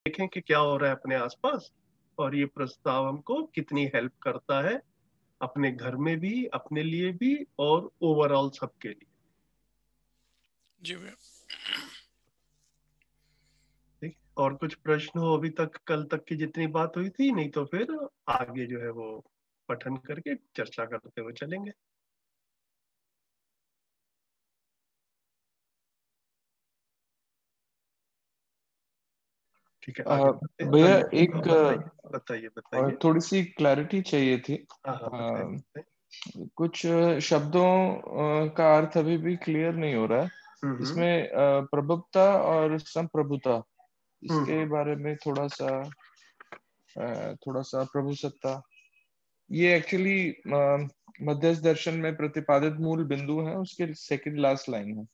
देखें कि क्या हो रहा है अपने आसपास, और ये प्रस्ताव हमको कितनी हेल्प करता है अपने घर में भी, अपने लिए भी, और ओवरऑल सबके लिए। जी भैया। ठीक, और कुछ प्रश्न हो अभी तक, कल तक की जितनी बात हुई थी? नहीं तो फिर आगे जो है वो पठन करके चर्चा करते हुए चलेंगे। ठीक है, आगे बढ़ते हैं। हाँ भैया जी, एक बताइए बताइए बताइए। थोड़ी सी क्लैरिटी चाहिए थी। हाँ हाँ, बताइए बताइए। कुछ शब्दों का अर्थ अभी भी क्लियर नहीं हो रहा है। हम्म इसमें प्रभुत्ता और संप्रभुता, इसके हम्म बारे में थोड़ा सा प्रभुसत्ता, ये एक्चुअली मध्यस्थ दर्शन में प्रतिपादित मूल बिंदु है, उसके सेकंड लास्ट लाइन है।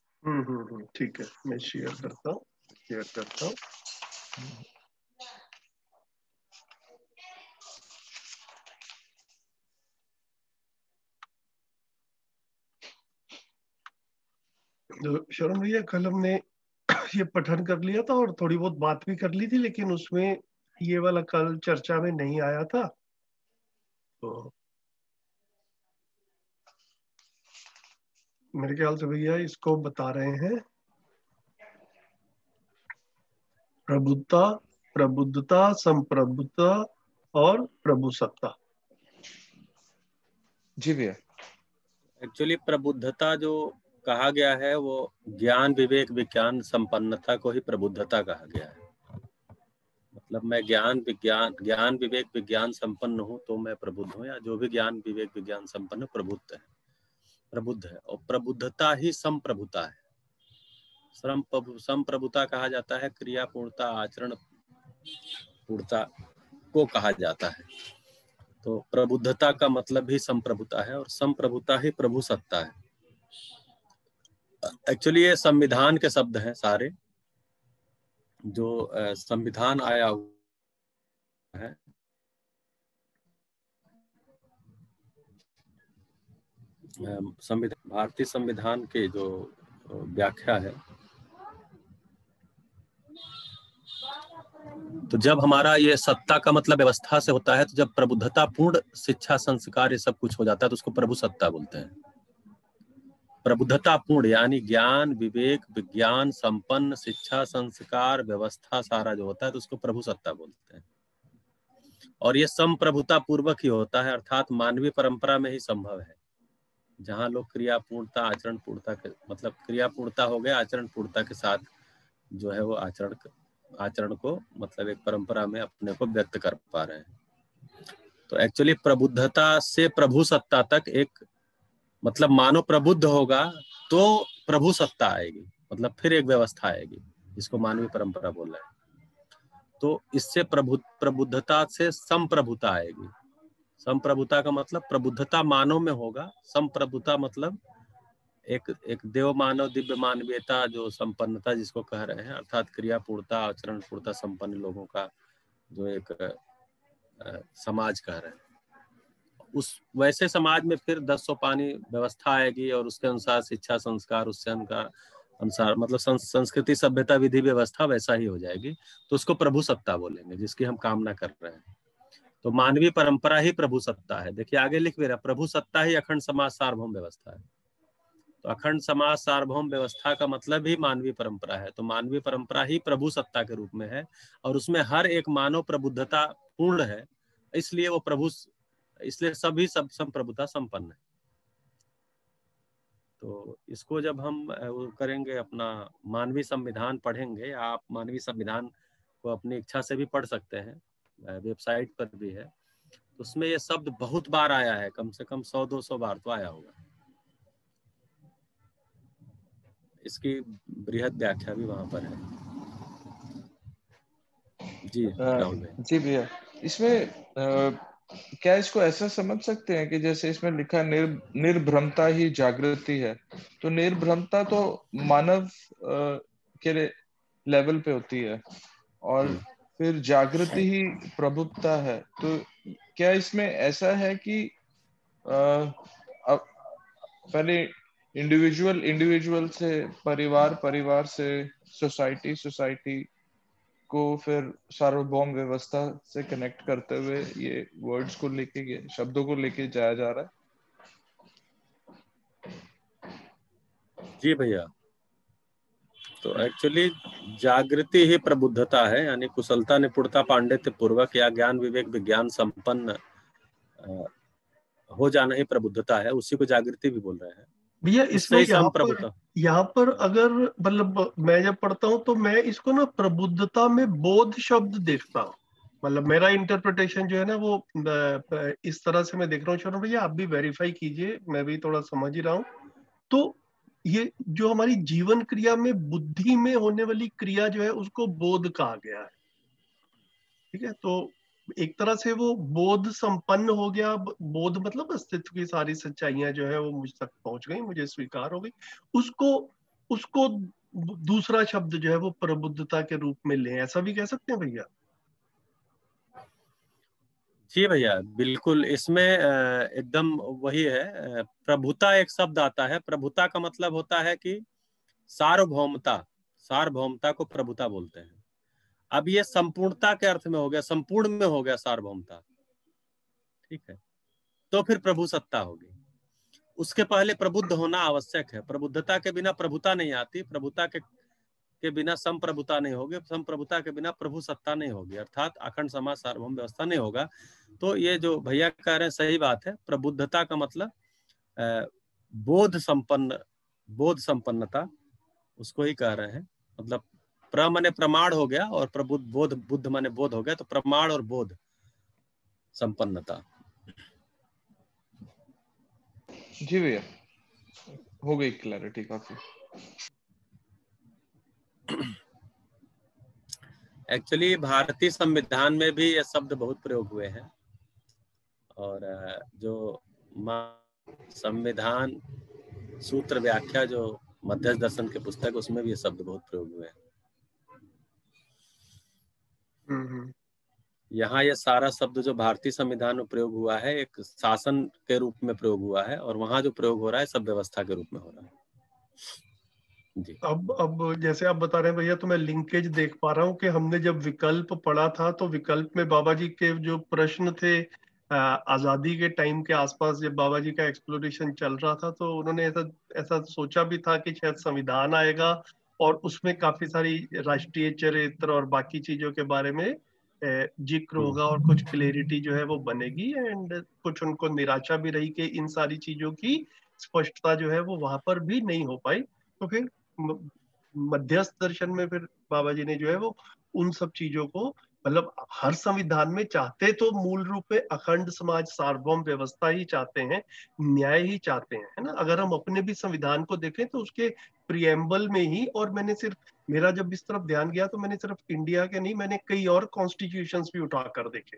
ठीक है, मैं शेयर करता हूँ, शेयर करता हूँ। तो शरण भैया, कल हमने ये पठन कर लिया था और थोड़ी बहुत बात भी कर ली थी, लेकिन उसमें ये वाला कल चर्चा में नहीं आया था। तो मेरे ख्याल से भैया इसको बता रहे हैं, प्रबुद्धता, प्रबुद्धता, संप्रभुता और प्रभुसत्ता। जी भैया। एक्चुअली प्रबुद्धता जो कहा गया है वो ज्ञान विवेक विज्ञान संपन्नता को ही प्रबुद्धता कहा गया है। मतलब मैं ज्ञान विवेक विज्ञान संपन्न हूँ तो मैं प्रबुद्ध हूँ, या जो भी ज्ञान विवेक विज्ञान संपन्न प्रबुद्ध है। और प्रबुद्धता ही संप्रभुता है। संप्रभुता कहा जाता है क्रिया पूर्णता आचरण पूर्णता को कहा जाता है। तो प्रबुद्धता का मतलब ही संप्रभुता है, और संप्रभुता ही प्रभु सत्ता है। एक्चुअली ये संविधान के शब्द हैं सारे, जो संविधान आया हुआ है। संविधान, भारतीय संविधान के जो व्याख्या है, तो जब हमारा ये सत्ता का मतलब व्यवस्था से होता है, तो जब प्रबुद्धता पूर्ण शिक्षा संस्कार ये सब कुछ हो जाता है तो उसको प्रभु सत्ता बोलते हैं। प्रबुद्धता पूर्ण यानी ज्ञान विवेक विज्ञान संपन्न शिक्षा संस्कार व्यवस्था सारा जो होता है तो उसको प्रभु सत्ता बोलते हैं। और ये संप्रभुता पूर्वक ही होता है, अर्थात मानवीय परंपरा में ही संभव है, जहाँ लोग क्रिया पूर्णता आचरण पूर्णता के मतलब क्रिया पूर्णता हो गया, आचरण पूर्णता के साथ जो है वो आचरण को मतलब एक परंपरा में अपने को व्यक्त कर पा रहे हैं। तो एक्चुअली प्रबुद्धता से प्रभु सत्ता तक एक मतलब मानो प्रबुद्ध होगा तो प्रभु सत्ता आएगी, मतलब फिर एक व्यवस्था आएगी जिसको मानवीय परंपरा बोल रहे हैं। तो इससे प्रबुद्धता से संप्रभुता आएगी। संप्रभुता का मतलब प्रबुद्धता मानव में होगा, संप्रभुता मतलब एक देव मानव दिव्य मानवीयता जो संपन्नता जिसको कह रहे हैं, अर्थात क्रिया पूर्णता आचरण पूर्णता संपन्न लोगों का जो एक समाज कह रहे हैं। उस वैसे समाज में फिर 10 सोपानी व्यवस्था आएगी और उसके अनुसार शिक्षा संस्कार उससे अनुसार मतलब संस्कृति सभ्यता विधि व्यवस्था वैसा ही हो जाएगी। तो उसको प्रभु सत्ता बोलेंगे, जिसकी हम कामना कर रहे हैं। तो मानवीय परंपरा ही प्रभु सत्ता है। देखिए आगे लिख भी रहा, प्रभु सत्ता ही अखंड समाज सार्वभौम व्यवस्था है। तो अखंड समाज सार्वभौम व्यवस्था का मतलब ही मानवीय परंपरा है। तो मानवीय परंपरा ही प्रभु सत्ता के रूप में है, और उसमें हर एक मानव प्रबुद्धता पूर्ण है, इसलिए वो प्रभु, इसलिए सभी सब संप्रभुता संपन्न है। तो इसको जब हम वो करेंगे, अपना मानवीय संविधान पढ़ेंगे, आप मानवीय संविधान को अपनी इच्छा से भी पढ़ सकते हैं, वेबसाइट पर भी है। तो उसमें ये शब्द बहुत बार आया है, कम से कम 100-200 बार तो आया होगा। इसकी बृहद व्याख्या भी वहां पर है। जी राहुल भाई। जी भैया, इसमें क्या इसको ऐसा समझ सकते हैं कि जैसे इसमें लिखा निर्भ्रमता ही जागृति है, तो निर्भ्रमता तो मानव के लेवल पे होती है, और फिर जागृति ही प्रभुत्ता है। तो क्या इसमें ऐसा है कि अब पहले इंडिविजुअल से परिवार, परिवार से सोसाइटी, सोसाइटी को फिर सार्वभौम व्यवस्था से कनेक्ट करते हुए ये वर्ड्स को लेके, शब्दों को लेके जाया जा रहा है। जी भैया, तो एक्चुअली जागृति ही प्रबुद्धता है, यानी कुशलता निपुणता पांडित्य पूर्वक या ज्ञान विवेक विज्ञान संपन्न हो जाना ही प्रबुद्धता है, उसी को जागृति भी बोल रहे हैं भैया। उससे इसमें ही संप्रभुता। यहाँ पर अगर मतलब मैं जब पढ़ता हूँ तो मैं इसको ना प्रबुद्धता में बोध शब्द देखता हूँ। मतलब मेरा इंटरप्रिटेशन जो है ना वो इस तरह से मैं देख रहा हूँ। शरण भैया आप भी वेरीफाई कीजिए, मैं भी थोड़ा समझ ही रहा हूँ। तो ये जो हमारी जीवन क्रिया में बुद्धि में होने वाली क्रिया जो है उसको बोध कहा गया है। ठीक है, तो एक तरह से वो बोध संपन्न हो गया। बोध मतलब अस्तित्व की सारी सच्चाइयां जो है वो मुझ तक पहुंच गई, मुझे स्वीकार हो गई। उसको उसको दूसरा शब्द जो है वो प्रबुद्धता के रूप में लें, ऐसा भी कह सकते हैं भैया? जी भैया बिल्कुल, इसमें एकदम वही है। प्रभुता एक शब्द आता है, प्रभुता का मतलब होता है कि सार्वभौमता, सार्वभौमता को प्रभुता बोलते हैं। अब ये संपूर्णता के अर्थ में हो गया, संपूर्ण में हो गया सार्वभौमता, ठीक है, तो फिर प्रभु सत्ता होगी। उसके पहले प्रबुद्ध होना आवश्यक है, प्रबुद्धता के बिना प्रभुता नहीं आती, प्रभुता के बिना संप्रभुता नहीं होगी, संप्रभुता के बिना प्रभु सत्ता नहीं होगी, अर्थात अखंड समाज सार्वभौम व्यवस्था नहीं होगा। तो ये जो भैया कह रहे हैं सही बात है, प्रबुद्धता का मतलब बोध संपन्न, बोध संपन्नता, उसको ही कह रहे हैं। मतलब प्र माने प्रमाण हो गया और प्रबुद्ध, बोध, बुद्ध माने बोध हो गया, तो प्रमाण और बोध संपन्नता। जी भैया, हो गई क्लैरिटी काफी। एक्चुअली भारतीय संविधान में भी ये शब्द बहुत प्रयोग हुए हैं, और जो संविधान सूत्र व्याख्या जो मध्यस्थ दर्शन के पुस्तक, उसमें भी ये शब्द बहुत प्रयोग हुए हैं। यहाँ ये सारा शब्द जो भारतीय संविधान में प्रयोग हुआ है एक शासन के रूप में प्रयोग हुआ है, और वहां जो प्रयोग हो रहा है सब व्यवस्था के रूप में हो रहा है। जी। अब जैसे आप बता रहे हैं भैया, तो मैं लिंकेज देख पा रहा हूँ कि हमने जब विकल्प पढ़ा था तो विकल्प में बाबा जी के जो प्रश्न थे आजादी के टाइम के आसपास, जब बाबा जी का एक्सप्लोरेशन चल रहा था, तो उन्होंने ऐसा ऐसा सोचा भी था कि शायद संविधान आएगा और उसमें काफी सारी राष्ट्रीय चरित्र और बाकी चीजों के बारे में जिक्र होगा और कुछ क्लेरिटी जो है वो बनेगी। एंड कुछ उनको निराशा भी रही कि इन सारी चीजों की स्पष्टता जो है वो वहां पर भी नहीं हो पाई। तो फिर मध्यस्थ दर्शन में फिर बाबा जी ने जो है वो उन सब चीजों को, मतलब हर संविधान में चाहते तो मूल रूप में अखंड समाज सार्वभौम व्यवस्था ही चाहते हैं, न्याय ही चाहते हैं, है ना। अगर हम अपने भी संविधान को देखें तो उसके प्रियम्बल में ही, और मैंने सिर्फ, मेरा जब इस तरफ ध्यान गया तो मैंने सिर्फ इंडिया के नहीं, मैंने कई और कॉन्स्टिट्यूशंस भी उठाकर देखे।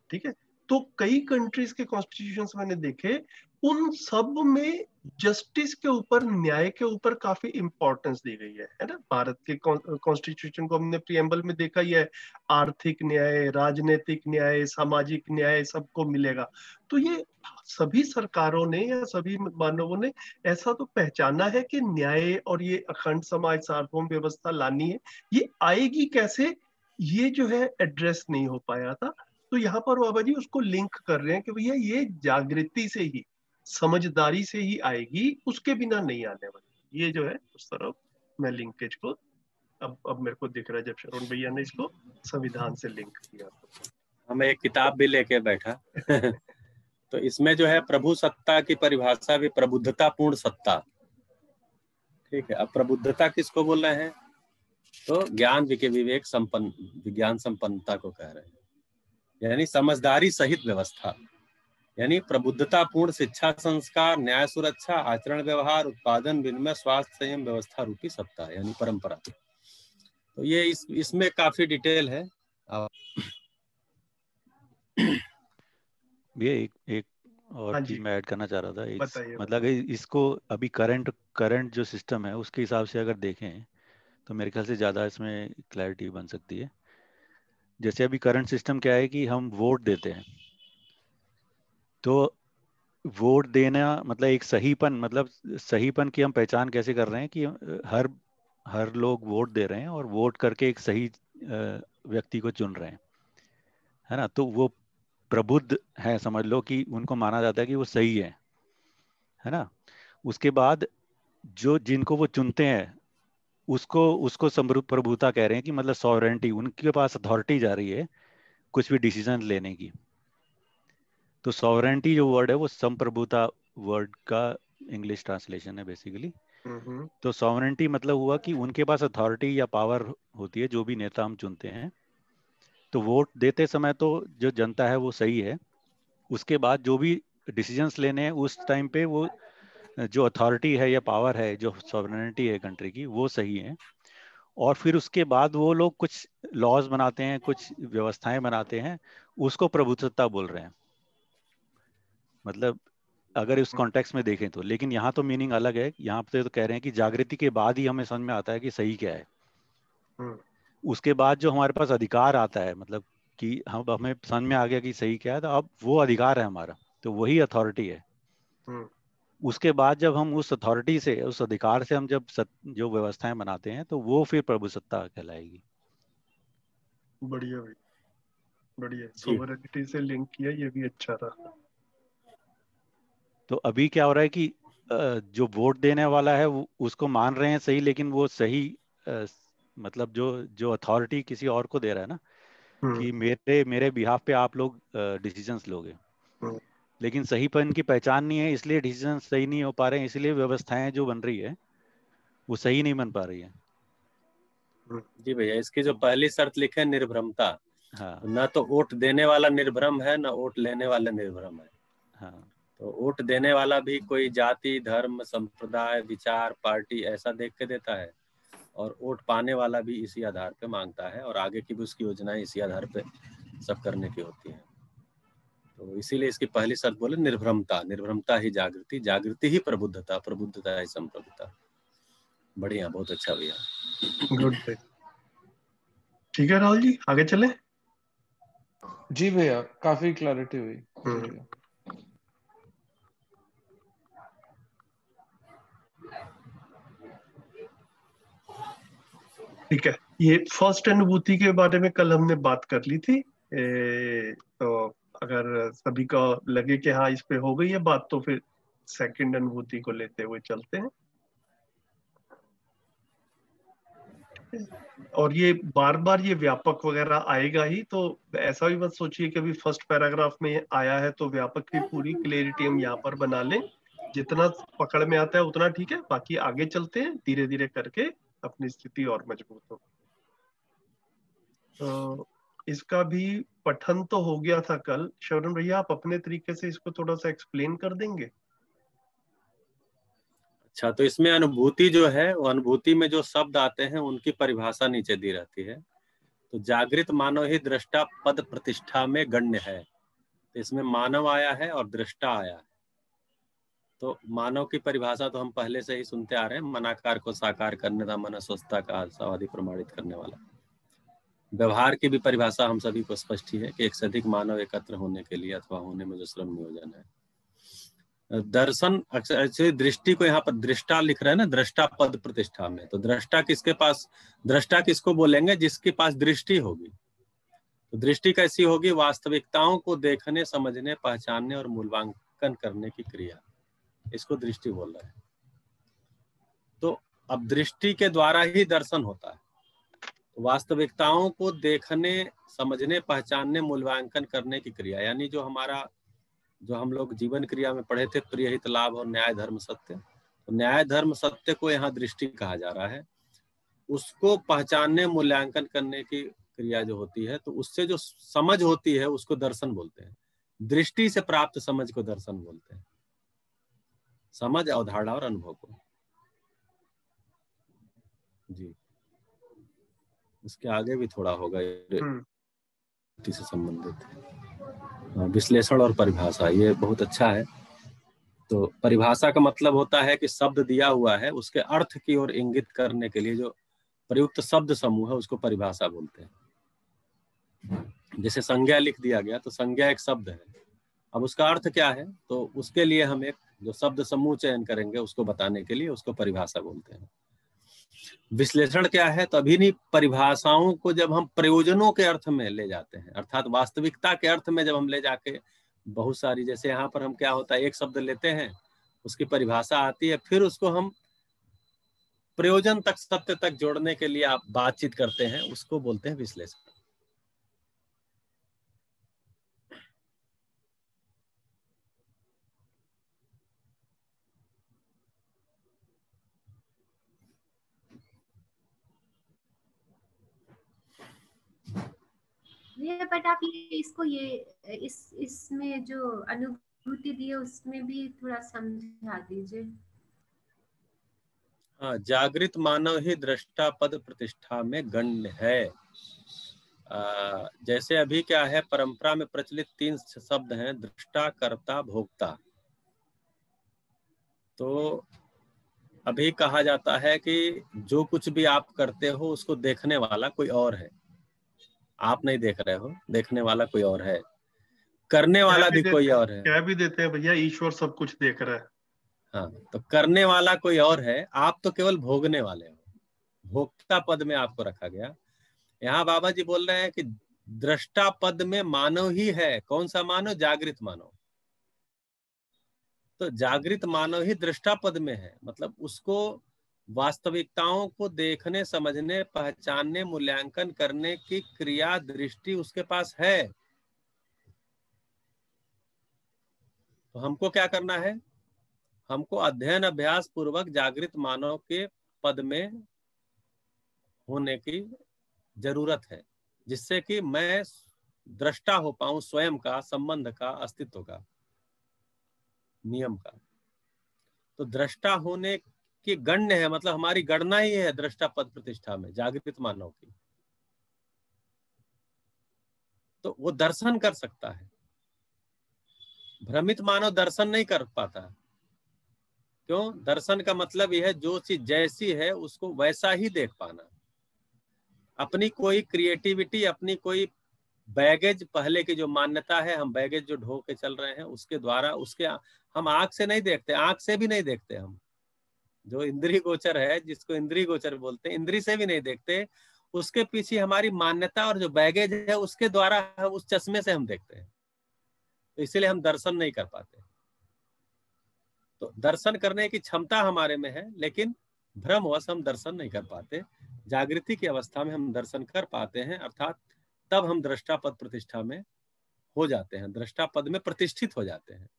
ठीक है, तो कई कंट्रीज के कॉन्स्टिट्यूशंस मैंने देखे, उन सब में जस्टिस के ऊपर, न्याय के ऊपर काफी इंपॉर्टेंस दी गई है ना। भारत के कॉन्स्टिट्यूशन को हमने प्रियम्बल में देखा ही है, आर्थिक न्याय, राजनीतिक न्याय, सामाजिक न्याय सबको मिलेगा। तो ये सभी सरकारों ने या सभी मानवों ने ऐसा तो पहचाना है कि न्याय और ये अखंड समाज सार्वभौम व्यवस्था लानी है। ये आएगी कैसे, ये जो है एड्रेस नहीं हो पाया था। तो यहाँ पर बाबा जी उसको लिंक कर रहे हैं कि भैया ये जागृति से ही, समझदारी से ही आएगी, उसके बिना नहीं आने वाली। ये जो है उस तरफ मैं लिंकेज को अब मेरे को दिख रहा है जब शरण भैया ने इसको संविधान से लिंक किया। हमें एक किताब भी लेके बैठा तो इसमें जो है प्रभु सत्ता की परिभाषा भी प्रबुद्धता पूर्ण सत्ता। ठीक है, अब प्रबुद्धता किसको बोल रहे हैं, तो ज्ञान विवेक संपन्न, विज्ञान संपन्नता को कह रहे हैं, यानी समझदारी सहित व्यवस्था, यानी प्रबुद्धता पूर्ण शिक्षा संस्कार न्याय सुरक्षा आचरण व्यवहार उत्पादन विनिमय स्वास्थ्य संयम व्यवस्था रूपी सत्ता, यानी परंपरा। तो ये इसमें काफी डिटेल है। ये एक और हाँ चीज जी, मैं ऐड करना चाह रहा था। बताइए मतलब इसको अभी करंट जो सिस्टम है उसके हिसाब से अगर देखें तो मेरे ख्याल से ज़्यादा इसमें क्लैरिटी बन सकती है। जैसे अभी करंट सिस्टम क्या है कि हम वोट देते हैं, तो वोट देना मतलब एक सहीपन, मतलब सहीपन की हम पहचान कैसे कर रहे हैं कि हर हर लोग वोट दे रहे हैं और वोट करके एक सही व्यक्ति को चुन रहे हैं, है ना, तो वो प्रबुद्ध है, समझ लो कि उनको माना जाता है कि वो सही है ना। उसके बाद जो जिनको वो चुनते हैं उसको उसको प्रभुता कह रहे हैं, कि मतलब सॉवरेंटी, उनके पास अथॉरिटी जा रही है कुछ भी डिसीजन लेने की। तो सॉवरेंटी जो वर्ड है वो संप्रभुता वर्ड का इंग्लिश ट्रांसलेशन है बेसिकली। तो सॉवरेंटी मतलब हुआ कि उनके पास अथॉरिटी या पावर होती है, जो भी नेता हम चुनते हैं। तो वोट देते समय तो जो जनता है वो सही है, उसके बाद जो भी डिसीजंस लेने हैं उस टाइम पे वो जो अथॉरिटी है या पावर है, जो सॉवरेनिटी है कंट्री की, वो सही है। और फिर उसके बाद वो लोग कुछ लॉज बनाते हैं, कुछ व्यवस्थाएं बनाते हैं, उसको प्रभुसत्ता बोल रहे हैं। मतलब अगर इस कॉन्टेक्स्ट में देखें तो, लेकिन यहाँ तो मीनिंग अलग है। यहाँ पे तो कह रहे हैं कि जागृति के बाद ही हमें समझ में आता है कि सही क्या है। उसके बाद जो हमारे पास अधिकार आता है, मतलब कि हम हमें समझ में आ गया कि सही क्या है, तो अब वो अधिकार है हमारा, तो वही अथॉरिटी है। उसके बाद जब हम उस अथॉरिटी से, उस अधिकार से हम जब जो व्यवस्थाएं बनाते हैं, तो वो फिर प्रभुसत्ता कहलाएगी। बढ़िया भाई, बढ़िया। सोवरेनिटी से लिंक किया, ये भी अच्छा था। तो अभी क्या हो रहा है कि जो वोट देने वाला है वो उसको मान रहे हैं सही, लेकिन वो सही मतलब जो अथॉरिटी किसी और को दे रहा है ना, कि मेरे मेरे बिहाफ पे आप लोग डिसीजंस लोगे, लेकिन सहीपन की पहचान नहीं है, इसलिए डिसीजन सही नहीं हो पा रहे हैं, इसलिए व्यवस्थाएं जो बन रही है वो सही नहीं बन पा रही है। जी भैया, इसकी जो पहली शर्त लिखे निर्भ्रमता, हाँ, न तो वोट देने वाला निर्भ्रम है, न वोट लेने वाला निर्भ्रम है। हाँ, तो वोट देने वाला भी कोई जाति, धर्म, संप्रदाय, विचार, पार्टी ऐसा देख के देता है, और वोट पाने वाला भी इसी आधार पे मांगता है, और आगे की भी उसकी योजनाएं इसी आधार पे सब करने की होती है। तो इसीलिए इसकी पहली शर्त बोले निर्भ्रमता। निर्भ्रमता ही जागृति, जागृति ही प्रबुद्धता, प्रबुद्धता ही संप्रभुता। बढ़िया, बहुत अच्छा भैया। गुड। ठीक है राहुल जी, आगे चले। जी भैया, काफी क्लैरिटी हुई। जी भैया। ठीक है, ये फर्स्ट अनुभूति के बारे में कल हमने बात कर ली थी। तो अगर सभी का लगे कि हाँ इस पे हो गई है बात, तो फिर सेकंड अनुभूति को लेते हुए चलते हैं। और ये बार बार ये व्यापक वगैरह आएगा ही, तो ऐसा भी मत सोचिए कि अभी फर्स्ट पैराग्राफ में ये आया है तो व्यापक की पूरी क्लैरिटी हम यहाँ पर बना लें। जितना पकड़ में आता है उतना ठीक है, बाकी आगे चलते हैं धीरे धीरे करके, अपनी स्थिति और मजबूत हो। तो इसका भी पठन तो हो गया था कल। शरण भैया, आप अपने तरीके से इसको थोड़ा सा एक्सप्लेन कर देंगे? अच्छा, तो इसमें अनुभूति जो है, वो अनुभूति में जो शब्द आते हैं उनकी परिभाषा नीचे दी रहती है। तो जागृत मानव ही दृष्टा पद प्रतिष्ठा में गण्य है। तो इसमें मानव आया है और दृष्टा आया है। तो मानव की परिभाषा तो हम पहले से ही सुनते आ रहे हैं, मनाकार को साकार करने का, मनस्वस्थता का आशावादी प्रमाणित करने वाला। व्यवहार की भी परिभाषा हम सभी को स्पष्ट ही है कि एक से अधिक मानव एकत्र होने के लिए अथवा होने में जो श्रम नियोजन है। दर्शन, एक्चुअली दृष्टि को यहाँ पर दृष्टा लिख रहे हैं ना, दृष्टा पद प्रतिष्ठा में। तो दृष्टा किसके पास, दृष्टा किसको बोलेंगे? जिसके पास दृष्टि होगी। तो दृष्टि कैसी होगी? वास्तविकताओं को देखने, समझने, पहचानने और मूल्यांकन करने की क्रिया, इसको दृष्टि बोल रहे हैं। तो अब दृष्टि के द्वारा ही दर्शन होता है। तो वास्तविकताओं को देखने, समझने, पहचानने, मूल्यांकन करने की क्रिया, यानी जो हमारा, जो हम लोग जीवन क्रिया में पढ़े थे, प्रिय हित लाभ और न्याय धर्म सत्य, तो न्याय धर्म सत्य को यहाँ दृष्टि कहा जा रहा है। उसको पहचानने, मूल्यांकन करने की क्रिया जो होती है, तो उससे जो समझ होती है उसको दर्शन बोलते हैं। दृष्टि से प्राप्त समझ को दर्शन बोलते हैं। समझ, अवधारणा और अनुभव को। जी, इसके आगे भी थोड़ा होगा से संबंधित विश्लेषण और परिभाषा, ये बहुत अच्छा है। तो परिभाषा का मतलब होता है कि शब्द दिया हुआ है, उसके अर्थ की ओर इंगित करने के लिए जो प्रयुक्त शब्द समूह है उसको परिभाषा बोलते हैं। जैसे संज्ञा लिख दिया गया, तो संज्ञा एक शब्द है। अब उसका अर्थ क्या है, तो उसके लिए हम एक जो शब्द समूह चयन करेंगे उसको बताने के लिए उसको परिभाषा बोलते हैं। विश्लेषण क्या है? तो अभी नहीं, परिभाषाओं को जब हम प्रयोजनों के अर्थ में ले जाते हैं, अर्थात वास्तविकता के अर्थ में जब हम ले जाके बहुत सारी, जैसे यहाँ पर हम क्या होता है, एक शब्द लेते हैं, उसकी परिभाषा आती है, फिर उसको हम प्रयोजन तक, सत्य तक जोड़ने के लिए आप बातचीत करते हैं, उसको बोलते हैं विश्लेषण। बट आप ये इसको इसमें जो अनुभूति दी है उसमें भी थोड़ा समझा दीजिए। हाँ, जागृत मानव ही दृष्टा पद प्रतिष्ठा में गण्य है। जैसे अभी क्या है, परंपरा में प्रचलित 3 शब्द हैं, दृष्टा, कर्ता, भोक्ता। तो अभी कहा जाता है कि जो कुछ भी आप करते हो उसको देखने वाला कोई और है, आप नहीं देख रहे हो, देखने वाला कोई और है, करने वाला भी कोई और है। क्या भी देते हैं भैया, ईश्वर सब कुछ देख रहा है। हाँ, तो करने वाला कोई और है, आप तो केवल भोगने वाले हो, भोक्ता पद में आपको रखा गया। यहाँ बाबा जी बोल रहे हैं कि दृष्टा पद में मानव ही है। कौन सा मानव? जागृत मानव। तो जागृत मानव ही दृष्टा पद में है, मतलब उसको वास्तविकताओं को देखने, समझने, पहचानने, मूल्यांकन करने की क्रिया, दृष्टि उसके पास है। तो हमको क्या करना है? हमको अध्ययन अभ्यास पूर्वक जागृत मानव के पद में होने की जरूरत है, जिससे कि मैं दृष्टा हो पाऊं स्वयं का, संबंध का, अस्तित्व का, नियम का। तो दृष्टा होने की गण्य है, मतलब हमारी गणना ही है दृष्टा पद प्रतिष्ठा में, जागृत मानव की। तो वो दर्शन कर सकता है, भ्रमित मानव दर्शन नहीं कर पाता। क्यों? दर्शन का मतलब यह है जो चीज जैसी है उसको वैसा ही देख पाना। अपनी कोई क्रिएटिविटी, अपनी कोई बैगेज, पहले की जो मान्यता है, हम बैगेज जो ढो के चल रहे हैं उसके द्वारा, उसके हम आंख से नहीं देखते, आंख से भी नहीं देखते हम। जो इंद्रिय गोचर है, जिसको इंद्रिय गोचर बोलते हैं, इंद्रिय से भी नहीं देखते, उसके पीछे हमारी मान्यता और जो बैगेज है उसके द्वारा, उस चश्मे से हम देखते हैं। तो इसीलिए हम दर्शन नहीं कर पाते। तो दर्शन करने की क्षमता हमारे में है, लेकिन भ्रमवश हम दर्शन नहीं कर पाते। जागृति की अवस्था में हम दर्शन कर पाते हैं, अर्थात तब हम दृष्टा पद प्रतिष्ठा में हो जाते हैं, दृष्टा पद में प्रतिष्ठित हो जाते हैं,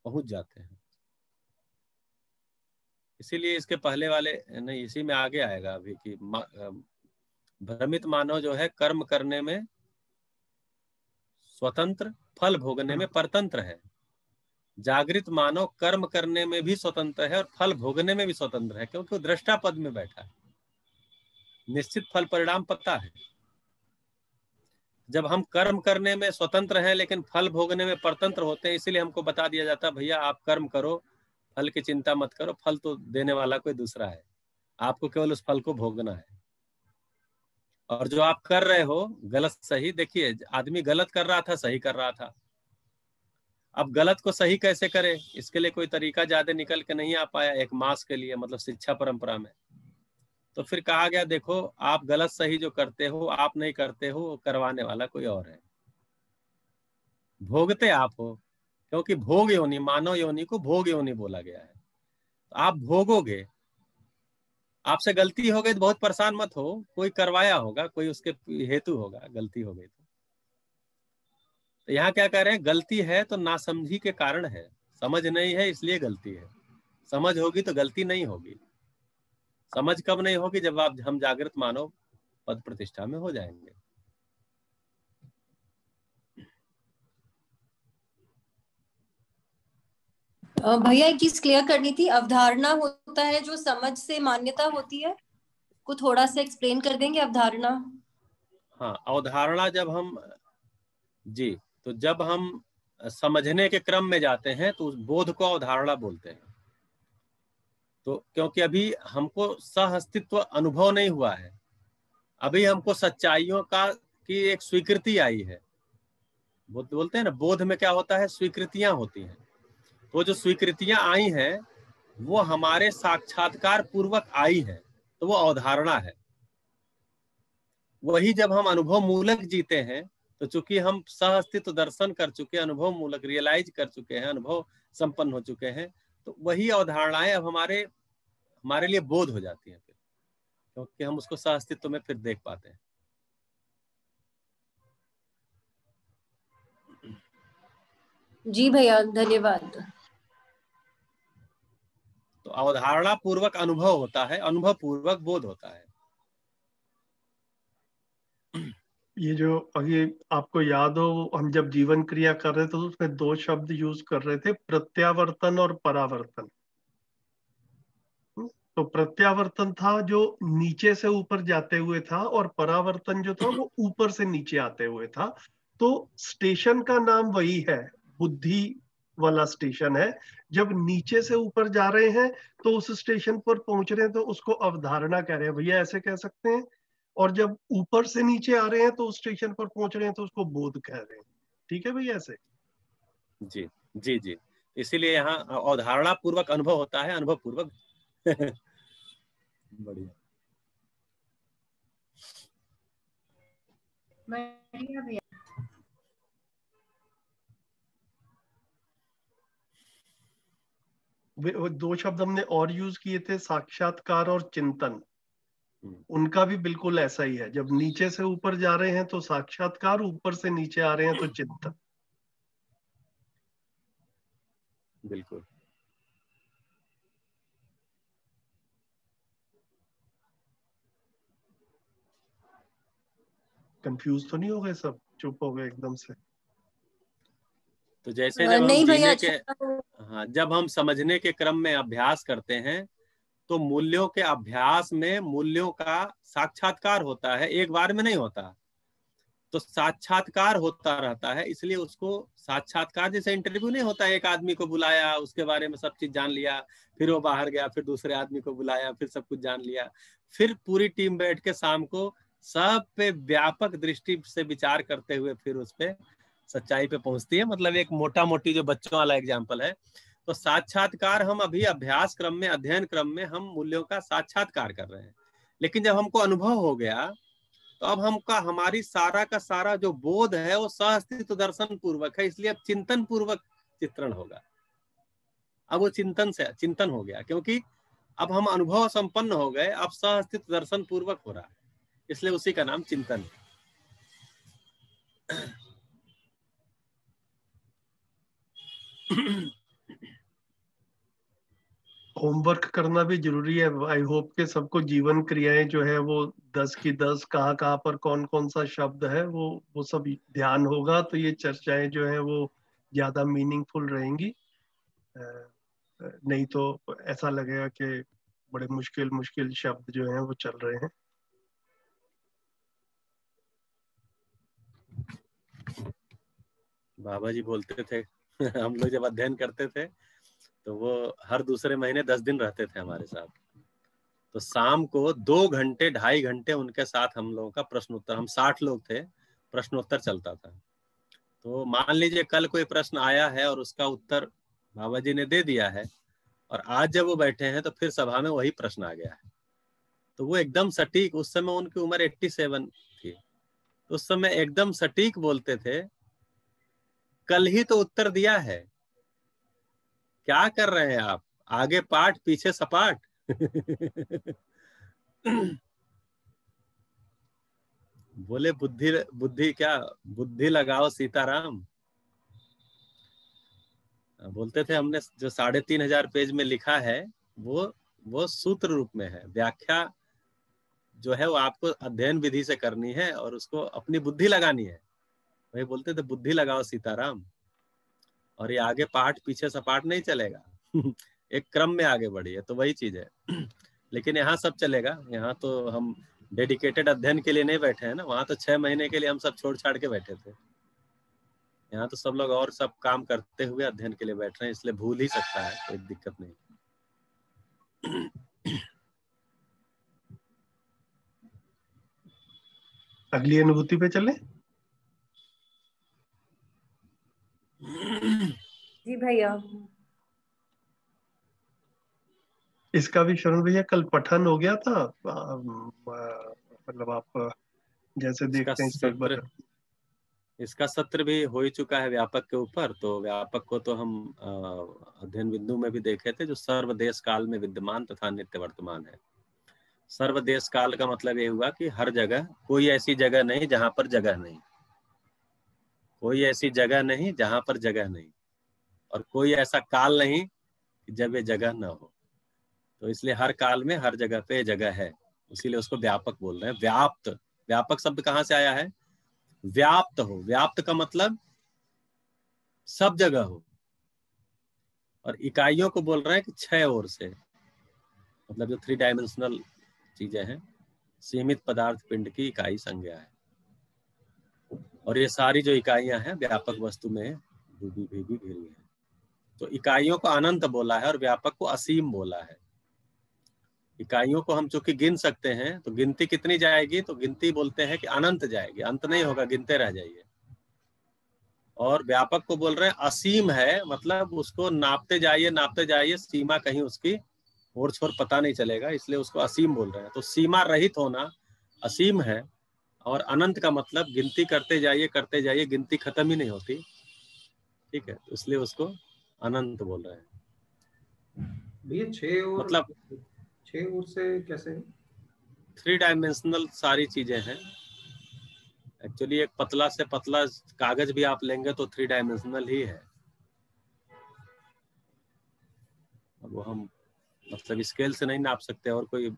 पहुंच जाते हैं। इसीलिए इसके पहले वाले नहीं, इसी में आगे आएगा अभी कि भ्रमित मानव जो है कर्म करने में स्वतंत्र, फल भोगने में परतंत्र है। जागृत मानव कर्म करने में भी स्वतंत्र है और फल भोगने में भी स्वतंत्र है, क्योंकि वो दृष्टा पद में बैठा है, निश्चित फल परिणाम पता है। जब हम कर्म करने में स्वतंत्र हैं लेकिन फल भोगने में परतंत्र होते हैं, इसीलिए हमको बता दिया जाता है भैया आप कर्म करो, फल की चिंता मत करो, फल तो देने वाला कोई दूसरा है, आपको केवल उस फल को भोगना है। और जो आप कर रहे हो गलत सही, देखिए आदमी गलत कर रहा था, सही कर रहा था, अब गलत को सही कैसे करे, इसके लिए कोई तरीका ज्यादा निकल के नहीं आ पाया एक मास के लिए, मतलब शिक्षा परंपरा में। तो फिर कहा गया देखो आप गलत सही जो करते हो आप नहीं करते हो, करवाने वाला कोई और है, भोगते आप हो, क्योंकि भोग योनि, मानव योनि को भोग योनि बोला गया है। तो आप भोगोगे, आपसे गलती हो गई तो बहुत परेशान मत हो, कोई करवाया होगा, कोई उसके हेतु होगा, गलती हो गई तो यहाँ क्या कह रहे हैं, गलती है तो नासमझी के कारण है, समझ नहीं है इसलिए गलती है, समझ होगी तो गलती नहीं होगी। समझ कब नहीं होगी? जब हम जागृत मानव पद प्रतिष्ठा में हो जाएंगे। भैया एक चीज क्लियर करनी थी, अवधारणा होता है जो समझ से मान्यता होती है, को थोड़ा सा एक्सप्लेन कर देंगे अवधारणा? हाँ, अवधारणा जब हम जी, तो जब हम समझने के क्रम में जाते हैं तो उस बोध को अवधारणा बोलते हैं। तो क्योंकि अभी हमको सह अस्तित्व अनुभव नहीं हुआ है, अभी हमको सच्चाइयों का की एक स्वीकृति आई है। बोलते हैं ना, बोध में क्या होता है, स्वीकृतियां होती हैं। तो जो स्वीकृतियां आई हैं वो हमारे साक्षात्कार पूर्वक आई है, तो वो अवधारणा है। वही जब हम अनुभव मूलक जीते हैं, तो चूंकि हम सह अस्तित्व दर्शन कर चुके हैं, अनुभव मूलक रियलाइज कर चुके हैं, अनुभव संपन्न हो चुके हैं, तो वही अवधारणाएं अब हमारे लिए बोध हो जाती हैं फिर, क्योंकि हम उसको सह अस्तित्व में फिर देख पाते हैं। जी भैया, धन्यवाद। तो अवधारणा पूर्वक अनुभव होता है, अनुभव पूर्वक बोध होता है। ये जो अभी आपको याद हो, हम जब जीवन क्रिया कर रहे थे तो उसमें दो शब्द यूज कर रहे थे, प्रत्यावर्तन और परावर्तन। तो प्रत्यावर्तन था जो नीचे से ऊपर जाते हुए था, और परावर्तन जो था वो ऊपर से नीचे आते हुए था। तो स्टेशन का नाम वही है, बुद्धि वाला स्टेशन है। जब नीचे से ऊपर जा रहे हैं तो उस स्टेशन पर पहुंच रहे हैं, तो उसको अवधारणा कह रहे हैं भैया, ऐसे कह सकते हैं। और जब ऊपर से नीचे आ रहे हैं तो उस स्टेशन पर पहुंच रहे हैं, तो उसको बोध कह रहे हैं। ठीक है भैया, ऐसे। जी जी जी, इसीलिए यहाँ अवधारणा पूर्वक अनुभव होता है, अनुभव पूर्वक बढ़िया बढ़िया भैया। वो दो शब्द हमने और यूज किए थे, साक्षात्कार और चिंतन। उनका भी बिल्कुल ऐसा ही है, जब नीचे से ऊपर जा रहे हैं तो साक्षात्कार, ऊपर से नीचे आ रहे हैं तो चिंतन। बिल्कुल। कंफ्यूज तो नहीं हो गए सब, चुप हो गए एकदम से? तो जैसे जब हम नहीं भैया, जीने के, हाँ, जब हम समझने के क्रम में अभ्यास करते हैं, तो मूल्यों के अभ्यास में मूल्यों का साक्षात्कार होता है, एक बार में नहीं होता। तो साक्षात्कार होता रहता है, इसलिए उसको साक्षात्कार जैसे इंटरव्यू नहीं होता, एक आदमी को बुलाया, उसके बारे में सब चीज जान लिया, फिर वो बाहर गया, फिर दूसरे आदमी को बुलाया, फिर सब कुछ जान लिया, फिर पूरी टीम बैठ के शाम को सब पे व्यापक दृष्टि से विचार करते हुए फिर उस पे सच्चाई पे पहुंचती है। मतलब एक मोटा मोटी जो बच्चों वाला एग्जाम्पल है। तो साक्षात्कार हम अभी अभ्यास क्रम में, अध्ययन क्रम में हम मूल्यों का साक्षात्कार कर रहे हैं, लेकिन जब हमको अनुभव हो गया तो अब हमका हमारी सारा का सारा जो बोध है वो सहअस्तित्व दर्शन पूर्वक है, इसलिए अब चिंतन पूर्वक चित्रण होगा। अब वो चिंतन हो गया, क्योंकि अब हम अनुभव संपन्न हो गए, अब सहअस्तित्व दर्शन पूर्वक हो रहा है, इसलिए उसी का नाम चिंतन है। होमवर्क करना भी जरूरी है। आई होप के सबको जीवन क्रियाएं जो है वो 10 की 10, कहाँ कहाँ पर कौन कौन सा शब्द है वो सब ध्यान होगा, तो ये चर्चाएं जो है वो ज्यादा मीनिंगफुल रहेंगी। नहीं तो ऐसा लगेगा कि बड़े मुश्किल मुश्किल शब्द जो हैं वो चल रहे हैं। बाबा जी बोलते थे हम लोग जब अध्ययन करते थे तो वो हर दूसरे महीने 10 दिन रहते थे हमारे साथ। तो शाम को 2 घंटे 2.5 घंटे उनके साथ हम लोगों का प्रश्नोत्तर, हम 60 लोग थे, प्रश्नोत्तर चलता था। तो मान लीजिए कल कोई प्रश्न आया है और उसका उत्तर बाबा जी ने दे दिया है, और आज जब वो बैठे हैं तो फिर सभा में वही प्रश्न आ गया है। तो वो एकदम सटीक, उस समय उनकी उम्र 87 थी, तो उस समय एकदम सटीक बोलते थे, कल ही तो उत्तर दिया है, क्या कर रहे हैं आप, आगे पाठ पीछे सपाट। बोले बुद्धि बुद्धि क्या, बुद्धि लगाओ सीताराम। बोलते थे हमने जो 3,500 पेज में लिखा है वो सूत्र रूप में है, व्याख्या जो है वो आपको अध्ययन विधि से करनी है और उसको अपनी बुद्धि लगानी है। वही बोलते थे, बुद्धि लगाओ सीताराम, और ये आगे पाठ पीछे सपाट नहीं चलेगा। एक क्रम में आगे बढ़िए, तो वही चीज है। लेकिन यहाँ सब चलेगा, यहाँ तो हम डेडिकेटेड अध्ययन के लिए नहीं बैठे हैं ना, वहाँ तो 6 महीने के लिए हम सब छोड़ छाड़ के बैठे थे। यहाँ तो सब लोग और सब काम करते हुए अध्ययन के लिए बैठ रहे हैं, इसलिए भूल ही सकता है, कोई दिक्कत नहीं। अगली अनुभूति पे चले। जी भैया। इसका भी शरण भैया कल पठन हो गया था, मतलब आप जैसे इसका देखते हैं इसको एक बार। सत्र भी हो ही चुका है व्यापक के ऊपर। तो व्यापक को तो हम अध्ययन बिंदु में भी देखे थे, जो सर्वदेश काल में विद्यमान तथा नित्य वर्तमान है। सर्वदेश काल का मतलब ये हुआ कि हर जगह, कोई ऐसी जगह नहीं जहां पर जगह नहीं, कोई ऐसी जगह नहीं जहां पर जगह नहीं, और कोई ऐसा काल नहीं कि जब ये जगह ना हो। तो इसलिए हर काल में हर जगह पे जगह है, इसीलिए उसको व्यापक बोल रहे हैं। व्याप्त, व्यापक शब्द कहाँ से आया है? व्याप्त हो। व्याप्त का मतलब सब जगह हो। और इकाइयों को बोल रहे हैं कि 6 ओर से, मतलब जो 3 डायमेंशनल चीजें हैं, सीमित पदार्थ पिंड की इकाई संज्ञा है। और ये सारी जो इकाइयां हैं व्यापक वस्तु में भी घिरी है। तो इकाइयों को अनंत बोला है और व्यापक को असीम बोला है। इकाइयों को हम चूंकि गिन सकते हैं, तो गिनती कितनी जाएगी? तो गिनती बोलते हैं कि अनंत जाएगी, अंत नहीं होगा, गिनते रह जाइए। और व्यापक को बोल रहे हैं असीम है, मतलब उसको नापते जाइए, सीमा कहीं उसकी ओर छोर पता नहीं चलेगा, इसलिए उसको असीम बोल रहे हैं। तो सीमा रहित होना असीम है, और अनंत का मतलब गिनती करते जाइए, गिनती खत्म ही नहीं होती। ठीक है, तो इसलिए उसको अनंत बोल रहे हैं। भैया 6 और मतलब 6 और से कैसे? 3 डायमेंशनल सारी चीजें हैं। एक्चुअली एक पतला से पतला कागज भी आप लेंगे तो 3 डायमेंशनल ही है। वो हम मतलब स्केल से नहीं नाप सकते, और कोई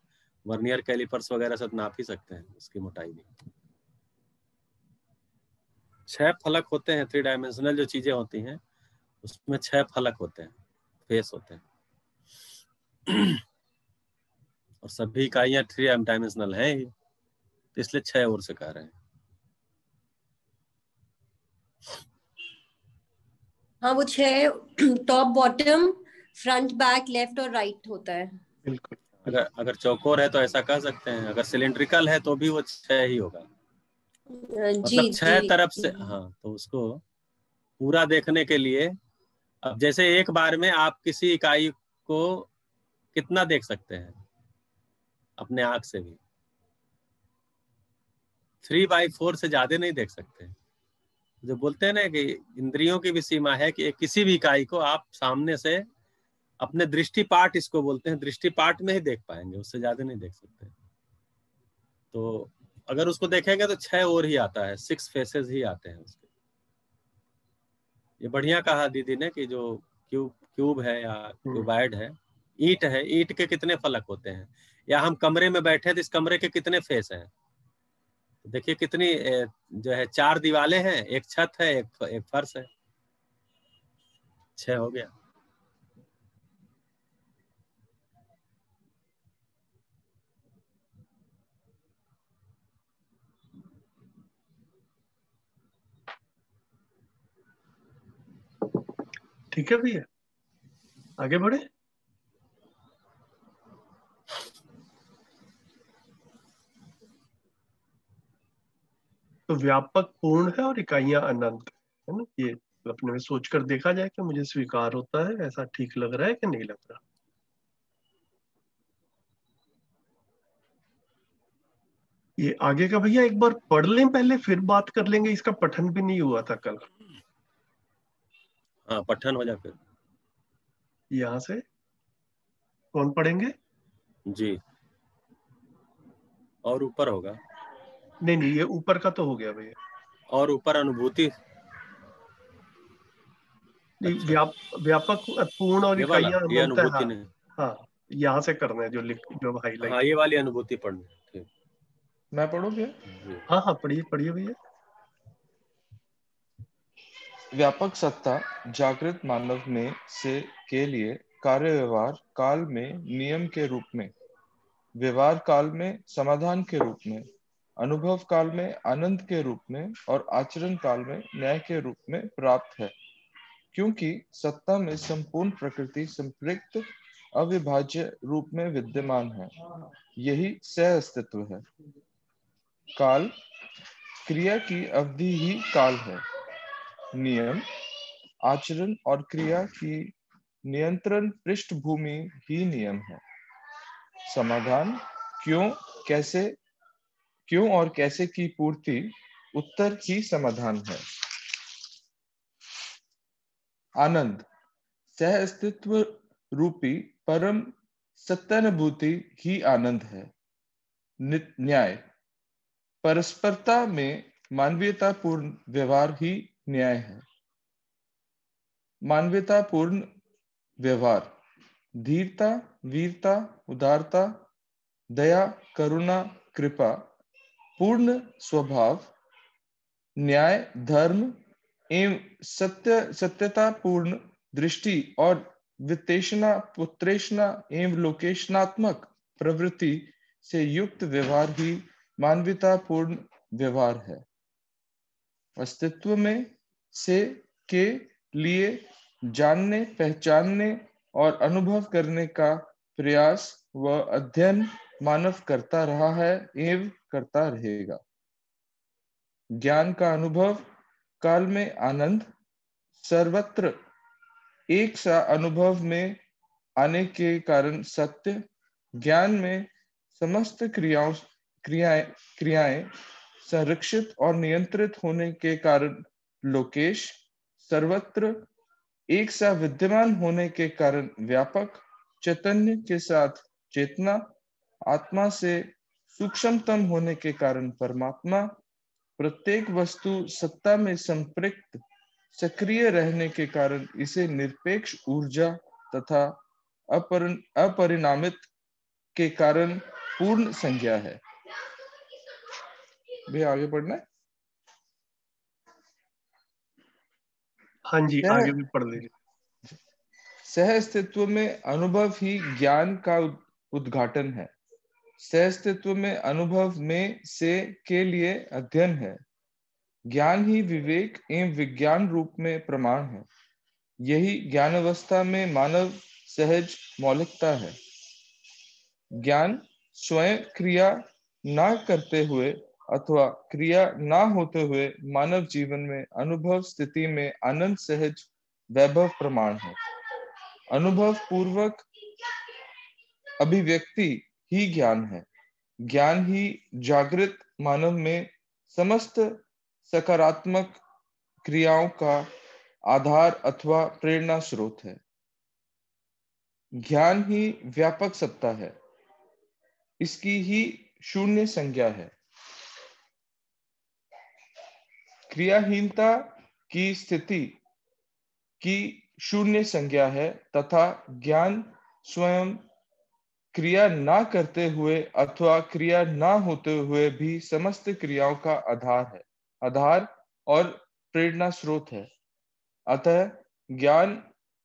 वर्नियर कैलिपर्स वगैरह से नाप ही सकते हैं उसकी मोटाई भी। 6 फलक होते हैं। 3 डायमेंशनल जो चीजें होती हैं उसमें 6 फलक होते हैं, फेस होते हैं। और सभी इकाइयां 3 डायमेंशनल है ही, इसलिए 6 ओर से कह रहे हैं। हाँ, वो 6 top bottom front back left और राइट होता है। बिल्कुल। अगर चौकोर है तो ऐसा कह सकते हैं, अगर सिलेंड्रिकल है तो भी वो 6 ही होगा। मतलब 6 तरफ से। हाँ, तो उसको पूरा देखने के लिए, अब जैसे एक बार में आप किसी इकाई को कितना देख सकते हैं अपने आंख से भी? 3/4 से ज्यादा नहीं देख सकते। जो बोलते हैं ना कि इंद्रियों की भी सीमा है, कि किसी भी इकाई को आप सामने से अपने दृष्टिपाट, इसको बोलते हैं, दृष्टिपाट में ही देख पाएंगे, उससे ज्यादा नहीं देख सकते। तो अगर उसको देखेंगे तो 6 ओर ही आता है, 6 फेसेस ही आते हैं उसके। ये बढ़िया कहा दीदी ने कि जो क्यूब है या क्यूबाइड है, ईंट है, ईंट के कितने फलक होते हैं? या हम कमरे में बैठे तो इस कमरे के कितने फेस हैं? तो देखिए कितनी जो है 4 दीवारें हैं, एक छत है, एक फर्श है, 6 हो गया। ठीक है भैया, आगे बढ़े। तो व्यापक पूर्ण है और इकाइयां अनंत है ना। ये अपने में सोचकर देखा जाए कि मुझे स्वीकार होता है, ऐसा ठीक लग रहा है कि नहीं लग रहा। ये आगे का भैया एक बार पढ़ लें पहले, फिर बात कर लेंगे। इसका पठन भी नहीं हुआ था कल। हाँ, पठन हो जाए फिर। यहाँ से कौन पढ़ेंगे? जी, और ऊपर होगा। नहीं, ये ऊपर का तो हो गया भैया। और ऊपर अनुभूति। अच्छा। व्यापक पूर्ण और ये वाला, इकाइयां ये अनंत है। अनुभूति हाँ नहीं। हाँ, यहाँ से करना है जो हाईलाइट। हाँ, ये वाली अनुभूति पढ़नी। ठीक, मैं पढ़ूं क्या? हाँ हाँ, पढ़िए भैया। व्यापक सत्ता जागृत मानव में से के लिए कार्य व्यवहार काल में नियम के रूप में, व्यवहार काल में समाधान के रूप में, अनुभव काल में आनंद के रूप में और आचरण काल में न्याय के रूप में प्राप्त है। क्योंकि सत्ता में संपूर्ण प्रकृति संपृक्त अविभाज्य रूप में विद्यमान है, यही सह अस्तित्व है। काल क्रिया की अवधि ही काल है, नियम आचरण और क्रिया की नियंत्रण पृष्ठभूमि ही नियम है। समाधान, क्यों और कैसे की पूर्ति, उत्तर ही समाधान है। आनंद, सह अस्तित्व रूपी परम सत्यानुभूति ही आनंद है। न्याय, परस्परता में मानवीयतापूर्ण व्यवहार ही न्याय है। मानवीयतापूर्ण व्यवहार, धीरता, वीरता, उदारता, दया, करुणा, कृपा, पूर्ण स्वभाव, न्याय, धर्म एवं सत्यतापूर्ण दृष्टि और वित्तेषणा, पुत्रेषणा एवं लोकेशनात्मक प्रवृत्ति से युक्त व्यवहार ही मानवीयतापूर्ण व्यवहार है। अस्तित्व में से के लिए जानने, पहचानने और अनुभव करने का प्रयास व अध्ययन मानव करता रहा है एवं करता रहेगा। ज्ञान का अनुभव काल में आनंद, सर्वत्र एक सा अनुभव में आने के कारण सत्य, ज्ञान में समस्त क्रियाएं संरक्षित और नियंत्रित होने के कारण लोकेश, सर्वत्र एक सा विद्यमान होने के कारण व्यापक, चैतन्य के साथ चेतना, आत्मा से सूक्ष्मतम होने के कारण परमात्मा, प्रत्येक वस्तु सत्ता में संपृक्त सक्रिय रहने के कारण इसे निरपेक्ष ऊर्जा तथा अपरिणामित के कारण पूर्ण संज्ञा है। भैया आगे पढ़ना है। हाँ जी, आगे भी पढ़ लीजिए। सह अस्तित्व में अनुभव ही ज्ञान का उद्घाटन है। सह अस्तित्व में अनुभव में से के लिए अध्ययन है। ज्ञान ही विवेक एवं विज्ञान रूप में प्रमाण है। यही ज्ञान अवस्था में मानव सहज मौलिकता है। ज्ञान स्वयं क्रिया ना करते हुए अथवा क्रिया ना होते हुए मानव जीवन में अनुभव स्थिति में आनंद सहज वैभव प्रमाण है। अनुभव पूर्वक अभिव्यक्ति ही ज्ञान है। ज्ञान ही जागृत मानव में समस्त सकारात्मक क्रियाओं का आधार अथवा प्रेरणा स्रोत है। ज्ञान ही व्यापक सत्ता है। इसकी ही शून्य संज्ञा है। क्रियाहीनता की स्थिति की शून्य संज्ञा है तथा ज्ञान स्वयं क्रिया ना करते हुए अथवा क्रिया ना होते हुए भी समस्त क्रियाओं का आधार और प्रेरणा स्रोत है। अतः ज्ञान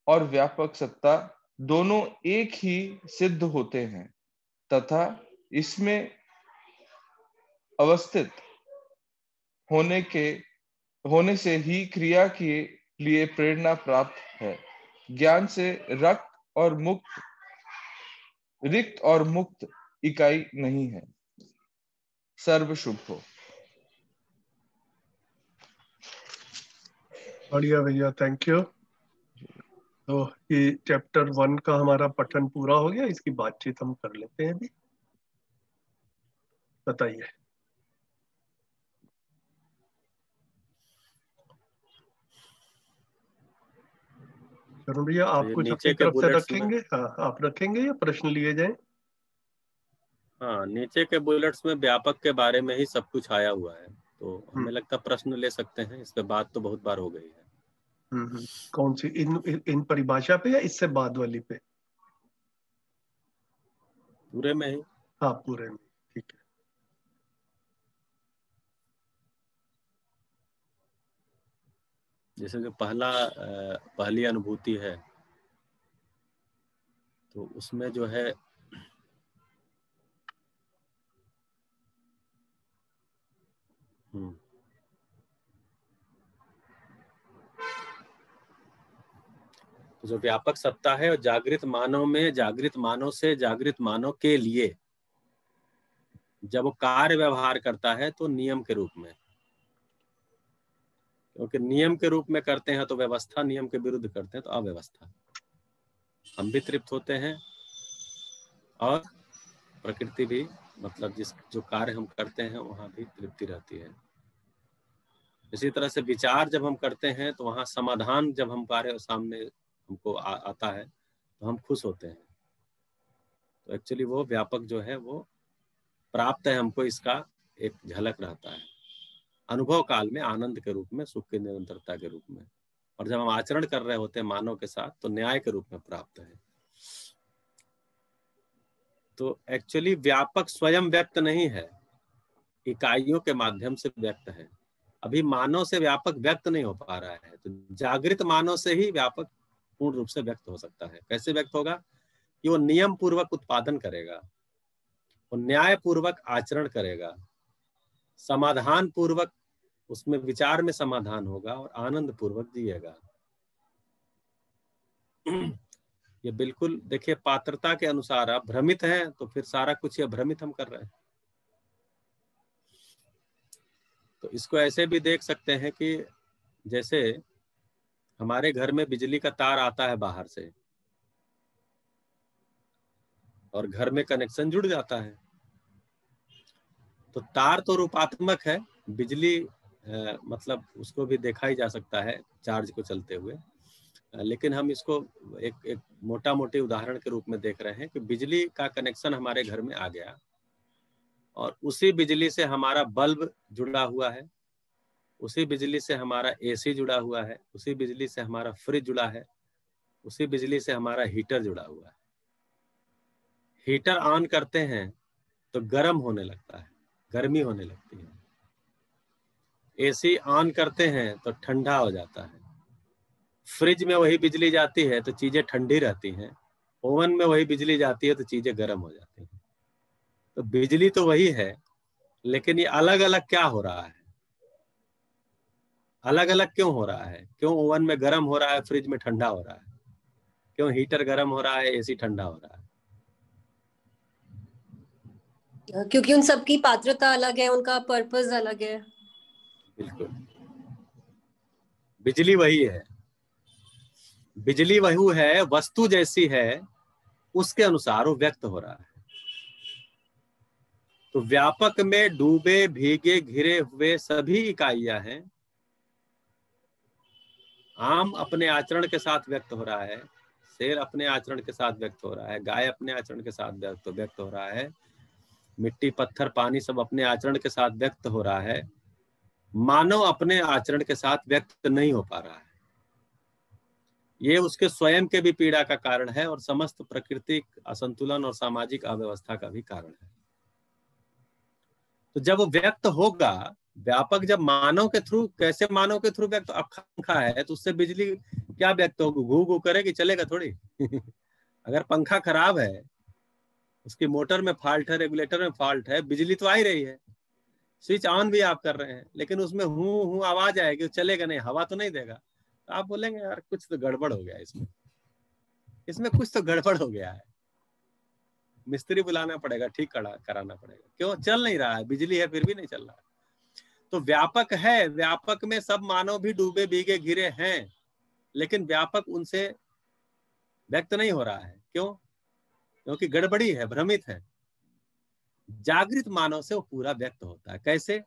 और व्यापक सत्ता दोनों एक ही सिद्ध होते हैं तथा इसमें अवस्थित होने से ही क्रिया के लिए प्रेरणा प्राप्त है। ज्ञान से रिक्त और मुक्त इकाई नहीं है। सर्व शुभ हो। बढ़िया भैया, थैंक यू। तो ये चैप्टर 1 का हमारा पठन पूरा हो गया। इसकी बातचीत हम कर लेते हैं अभी। बताइए करुण भैया, आप कुछ अपनी तरफ से रखेंगे? हाँ, आप रखेंगे या प्रश्न लिए जाएं? हाँ, नीचे के बुलेट्स में व्यापक के बारे में ही सब कुछ आया हुआ है, तो हमें लगता प्रश्न ले सकते हैं। इस पे बात तो बहुत बार हो गई है। कौन सी, इन परिभाषा पे या इससे बाद वाली पे? पूरे में ही। हाँ, पूरे में, ठीक है। जैसे कि पहली अनुभूति है, तो उसमें जो है जो व्यापक सत्ता है और जागृत मानव में, जागृत मानव से जागृत मानव के लिए जब वो कार्य व्यवहार करता है तो नियम के रूप में, क्योंकि नियम के रूप में करते हैं तो व्यवस्था, नियम के विरुद्ध करते हैं तो अव्यवस्था। हम भी तृप्त होते हैं और प्रकृति भी मतलब जिस जो कार्य हम करते हैं वहाँ भी तृप्ति रहती है। इसी तरह से विचार जब हम करते हैं तो वहाँ समाधान जब हमारे सामने हमको आता है तो हम खुश होते हैं। तो एक्चुअली वो व्यापक जो है वो प्राप्त है हमको, इसका एक झलक रहता है अनुभव काल में, आनंद के रूप में, सुख की निरंतरता के रूप में। और जब हम आचरण कर रहे होते हैं मानव के साथ तो न्याय के रूप में प्राप्त है। तो एक्चुअली व्यापक स्वयं व्यक्त नहीं है, इकाइयों के माध्यम से व्यक्त है। अभी मानव से व्यापक व्यक्त नहीं हो पा रहा है, तो जागृत मानव से ही व्यापक पूर्ण रूप से व्यक्त हो सकता है। कैसे व्यक्त होगा? कि वो नियम पूर्वक उत्पादन करेगा, वो न्याय पूर्वक आचरण करेगा, समाधान पूर्वक उसमें विचार में समाधान होगा और आनंद पूर्वक जिएगा। ये बिल्कुल देखिए, पात्रता के अनुसार आप भ्रमित हैं तो फिर सारा कुछ ये भ्रमित हम कर रहे हैं। तो इसको ऐसे भी देख सकते हैं कि जैसे हमारे घर में बिजली का तार आता है बाहर से और घर में कनेक्शन जुड़ जाता है, तो तार तो रूपात्मक है, बिजली मतलब उसको भी देखा ही जा सकता है चार्ज को चलते हुए। लेकिन हम इसको एक मोटा मोटी उदाहरण के रूप में देख रहे हैं कि बिजली का कनेक्शन हमारे घर में आ गया और उसी बिजली से हमारा बल्ब जुड़ा हुआ है, उसी बिजली से हमारा एसी जुड़ा हुआ है, उसी बिजली से हमारा फ्रिज जुड़ा है, उसी बिजली से हमारा हीटर जुड़ा हुआ है। हीटर ऑन करते हैं तो गर्म होने लगता है, गर्मी होने लगती है। एसी ऑन करते हैं तो ठंडा हो जाता है। फ्रिज में वही बिजली जाती है तो चीजें ठंडी रहती हैं, ओवन में वही बिजली जाती है तो चीजें गर्म हो जाती हैं। तो बिजली तो वही है, लेकिन ये अलग अलग क्या हो रहा है? अलग अलग क्यों हो रहा है? क्यों ओवन में गर्म हो रहा है, फ्रिज में ठंडा हो रहा है? क्यों हीटर गर्म हो रहा है, एसी ठंडा हो रहा है? क्योंकि उन सबकी पात्रता अलग है, उनका पर्पस अलग है। बिल्कुल, बिजली वही है, बिजली वही है, वस्तु जैसी है उसके अनुसार वो व्यक्त हो रहा है। तो व्यापक में डूबे भीगे घिरे हुए सभी इकाइयां हैं। आम अपने आचरण के साथ व्यक्त हो रहा है, शेर अपने आचरण के साथ व्यक्त हो रहा है, गाय अपने आचरण के साथ व्यक्त हो रहा है, मिट्टी पत्थर पानी सब अपने आचरण के साथ व्यक्त हो रहा है। मानव अपने आचरण के साथ व्यक्त नहीं हो पा रहा है। ये उसके स्वयं के भी पीड़ा का कारण है और समस्त प्राकृतिक असंतुलन और सामाजिक अव्यवस्था का भी कारण है। तो जब वो व्यक्त होगा व्यापक, जब मानव के थ्रू, कैसे मानव के थ्रू व्यक्त? अब पंखा है तो उससे बिजली क्या व्यक्त होगी? घू घू करेगी, चलेगा थोड़ी। अगर पंखा खराब है, उसकी मोटर में फॉल्ट है, रेगुलेटर में फॉल्ट है, बिजली तो आ ही रही है, स्विच ऑन भी आप कर रहे हैं, लेकिन उसमें हूं आवाज आएगी, चलेगा नहीं, हवा तो नहीं देगा। तो आप बोलेंगे यार कुछ तो गड़बड़ हो गया इसमें कुछ तो गड़बड़ हो गया है, मिस्त्री बुलाना पड़ेगा, ठीक कराना पड़ेगा। क्यों? चल नहीं रहा है, बिजली है फिर भी नहीं चल रहा है। तो व्यापक है, व्यापक में सब मानव भी डूबे भीगे घिरे हैं, लेकिन व्यापक उनसे व्यक्त नहीं हो रहा है। क्यों? क्योंकि गड़बड़ी है, भ्रमित है। जागृत मानव से वो पूरा व्यक्त होता है। कैसे?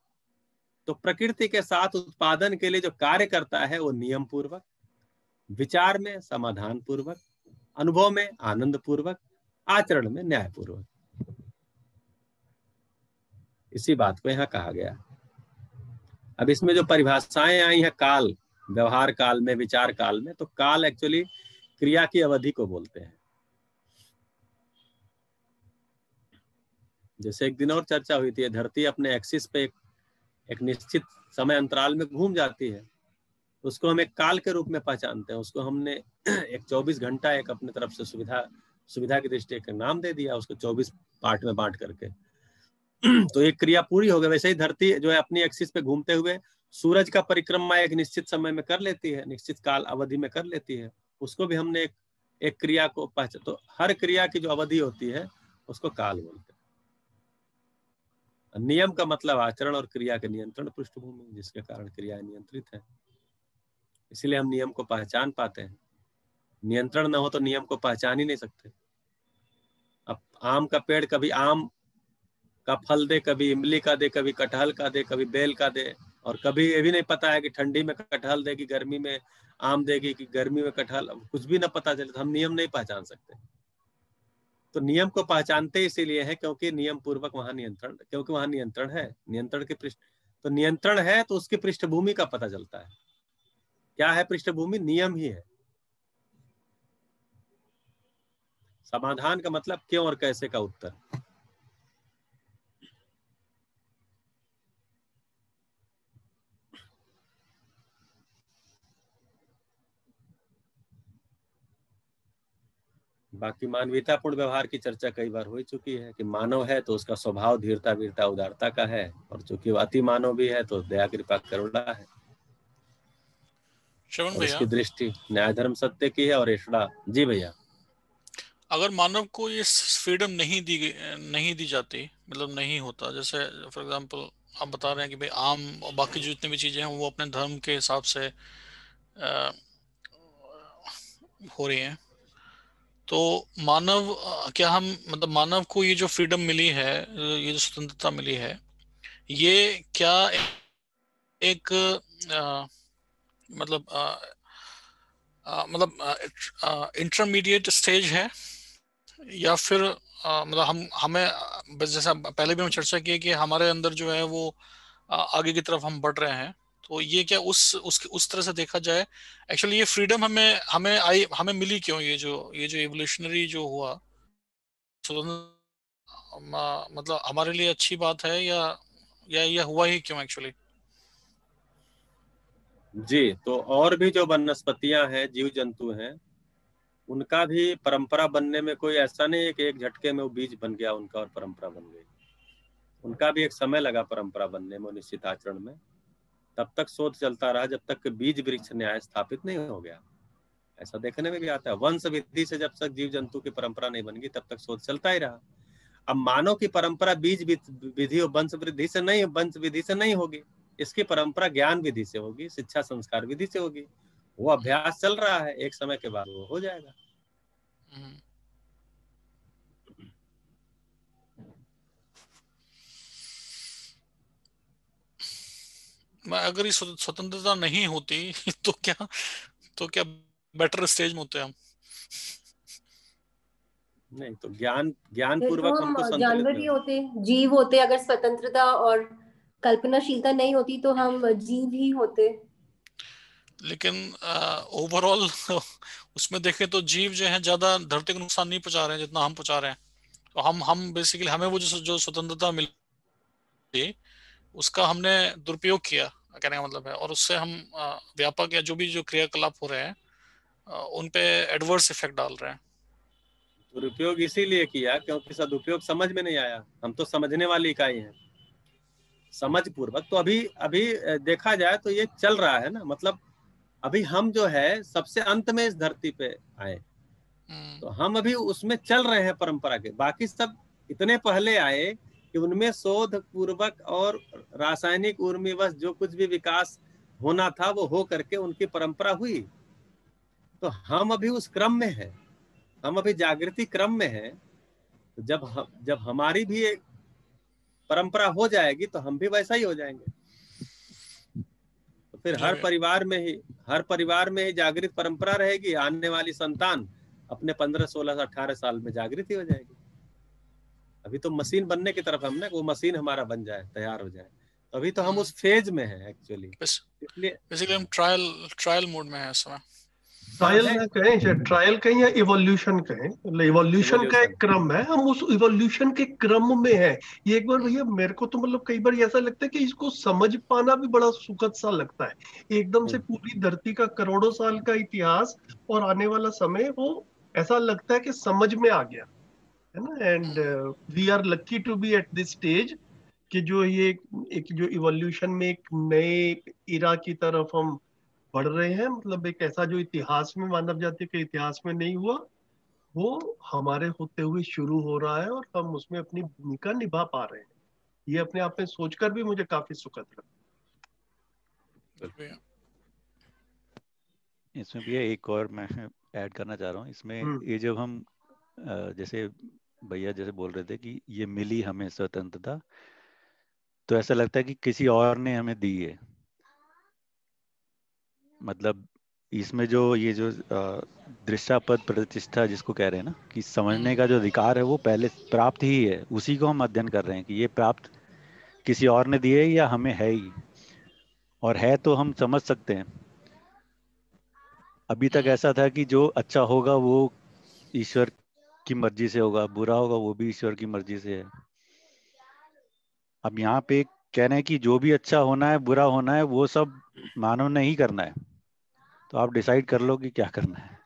तो प्रकृति के साथ उत्पादन के लिए जो कार्य करता है वो नियम पूर्वक, विचार में समाधान पूर्वक, अनुभव में आनंद पूर्वक, आचरण में न्याय पूर्वक। इसी बात को यहाँ कहा गया। अब इसमें जो परिभाषाएं आई हैं, काल, व्यवहार काल में, विचार काल में, तो काल एक्चुअली क्रिया की अवधि को बोलते हैं। जैसे एक दिन और चर्चा हुई थी, धरती अपने एक्सिस पे एक निश्चित समय अंतराल में घूम जाती है, उसको हम एक काल के रूप में पहचानते हैं। उसको हमने एक 24 घंटा एक अपने तरफ से सुविधा की दृष्टि एक नाम दे दिया, उसको 24 पार्ट में बांट करके। तो एक क्रिया पूरी हो गई। वैसे ही धरती जो है अपनी एक्सिस पे घूमते हुए सूरज का परिक्रमा एक निश्चित समय में कर लेती है, निश्चित काल अवधि में कर लेती है, उसको भी हमने एक क्रिया को पहचान। तो हर क्रिया की जो अवधि होती है उसको काल बोलते हैं। नियम का मतलब आचरण और क्रिया के नियंत्रण पृष्ठभूमि, जिसके कारण क्रियाएं नियंत्रित है। इसलिए हम नियम को पहचान पाते हैं। नियंत्रण न हो तो नियम को पहचान ही नहीं सकते। अब आम का पेड़ कभी आम का फल दे, कभी इमली का दे, कभी कटहल का दे, कभी बेल का दे, और कभी ये भी नहीं पता है कि ठंडी में कटहल देगी, गर्मी में आम देगी, कि गर्मी में कटहल, कुछ भी ना पता चले तो हम नियम नहीं पहचान सकते। तो नियम को पहचानते इसीलिए है क्योंकि नियम पूर्वक वहां नियंत्रण, क्योंकि वहां नियंत्रण है, नियंत्रण के पृष्ठ, तो नियंत्रण है तो उसकी पृष्ठभूमि का पता चलता है। क्या है पृष्ठभूमि? नियम ही है। समाधान का मतलब क्यों और कैसे का उत्तर। बाकी मानवीयतापूर्ण व्यवहार की चर्चा कई बार हो चुकी है कि मानव है तो उसका स्वभाव धीरता, वीरता, उदारता का है, और चूंकि अति मानव भी है तो दया, कृपा, करुणा है। श्रवण और भैया, उसकी दृष्टि न्याय, धर्म, सत्य की है। और ईश्वरा जी भैया, अगर मानव को ये फ्रीडम नहीं दी जाती, मतलब नहीं होता, जैसे फॉर एग्जांपल आप बता रहे हैं कि भाई आम और बाकी जो जितने भी चीजें हैं वो अपने धर्म के हिसाब से हो रही हैं, तो मानव क्या हम, मतलब मानव को ये जो फ्रीडम मिली है, ये जो स्वतंत्रता मिली है, ये क्या एक मतलब इंटरमीडिएट स्टेज है, या फिर मतलब हमें बस जैसा पहले भी हम चर्चा की है कि हमारे अंदर जो है वो आगे की तरफ हम बढ़ रहे हैं, तो ये क्या उस तरह से देखा जाए, एक्चुअली ये फ्रीडम हमें मिली क्यों, ये जो एवोल्यूशनरी जो हुआ मतलब हमारे लिए अच्छी बात है, या ये हुआ ही क्यों एक्चुअली? जी, तो और भी जो वनस्पतियां हैं, जीव जंतु हैं, उनका भी परंपरा बनने में कोई ऐसा नहीं है कि एक झटके में वो बीज बन गया उनका और परंपरा बन गई। उनका भी एक समय लगा परंपरा बनने में, निश्चित आचरण में। तब तक शोध चलता रहा जब तक बीज वृक्ष न्याय स्थापित नहीं हो गया। ऐसा देखने में भी आता है, वंश विधि से जब तक जीव जंतु की परंपरा नहीं बन गई तब तक शोध चलता ही रहा। अब मानव की परंपरा बीज विधि और वंश विधि से नहीं होगी। इसकी परंपरा ज्ञान विधि से होगी, शिक्षा संस्कार विधि से होगी। वो अभ्यास चल रहा है, एक समय के बाद वो हो जाएगा। अगर ये स्वतंत्रता नहीं होती तो क्या बेटर स्टेज में होते हम? नहीं तो ज्ञान फिर तो पूर्वक हम हमको संतुलित जानवर ही होते, जीव होते। अगर स्वतंत्रता और कल्पनाशीलता नहीं होती तो हम जीव ही होते। लेकिन ओवरऑल उसमें देखें तो जीव जो है ज्यादा धरती को नुकसान नहीं पहुंचा रहे हैं जितना हम पहुंचा रहे हैं। तो हम बेसिकली हमें वो जो स्वतंत्रता मिली उसका हमने दुरुपयोग किया, कहने का मतलब है, और उससे हम व्यापक या जो भी जो क्रियाकलाप हो रहे हैं उन पे एडवर्स इफेक्ट डाल रहे हैं। दुरुपयोग इसीलिए किया क्योंकि सदुपयोग समझ में नहीं आया। हम तो समझने वाली इकाई हैं, समझ पूर्वक। तो अभी अभी देखा जाए तो ये चल रहा है ना, मतलब अभी हम जो है सबसे अंत में इस धरती पे आए, तो हम अभी उसमें चल रहे हैं परंपरा के। बाकी सब इतने पहले आए कि उनमें शोध पूर्वक और रासायनिक उर्मिवश जो कुछ भी विकास होना था वो हो करके उनकी परंपरा हुई। तो हम अभी उस क्रम में हैं, हम अभी जागृति क्रम में हैं। तो जब हमारी भी एक परंपरा हो जाएगी तो हम भी वैसा ही हो जाएंगे। तो फिर हर परिवार में ही जागृत परंपरा रहेगी। आने वाली संतान अपने 15, 16, 18 साल में जागृत ही हो जाएगी। अभी तो मशीन बनने की तरफ हम ना, वो मशीन हमारा बन जाए, तैयार हो जाए। तो अभी तो हम उस फेज में हैं एक्चुअली, इसलिए बेसिकली हम ट्रायल मोड में है इस समय। ट्रायल ना कहें, ट्रायल कहें या इवोल्यूशन कहें, इवोल्यूशन का एक क्रम है, हम उस इवोल्यूशन के क्रम में है। ये एक बार भैया मेरे को तो मतलब कई बार ऐसा लगता है कि इसको समझ पाना भी बड़ा सुखद सा लगता है। एकदम से पूरी धरती का करोड़ों साल का इतिहास और आने वाला समय वो ऐसा लगता है कि समझ में आ गया है ना। And we are lucky to be at this stage कि जो ये एक जो इवोल्यूशन में एक नए इरा की तरफ हम बढ़ रहे हैं। मतलब एक ऐसा जो इतिहास में, मानव जाति के इतिहास में नहीं हुआ, वो हमारे होते हुए शुरू हो रहा है और हम उसमें अपनी भूमिका निभा पा रहे हैं। ये अपने आप में सोचकर भी मुझे काफी सुखद लगा। इसमें भी एक और मैं ऐड करना चाह रहा हूँ इसमें। ये जब हम जैसे भैया जैसे बोल रहे थे कि ये मिली हमें स्वतंत्रता, तो ऐसा लगता है कि किसी और ने हमें दी है। मतलब इसमें जो ये जो दृश्यापद प्रतिष्ठा जिसको कह रहे हैं ना, कि समझने का जो अधिकार है वो पहले प्राप्त ही है, उसी को हम अध्ययन कर रहे हैं कि ये प्राप्त किसी और ने दिए या हमें है ही, और है तो हम समझ सकते हैं। अभी तक ऐसा था कि जो अच्छा होगा वो ईश्वर की मर्जी से होगा, बुरा होगा वो भी ईश्वर की मर्जी से है। अब यहाँ पे कह रहे हैं कि जो भी अच्छा होना है बुरा होना है वो सब मानव ने ही करना है, तो आप डिसाइड कर लो कि क्या करना है।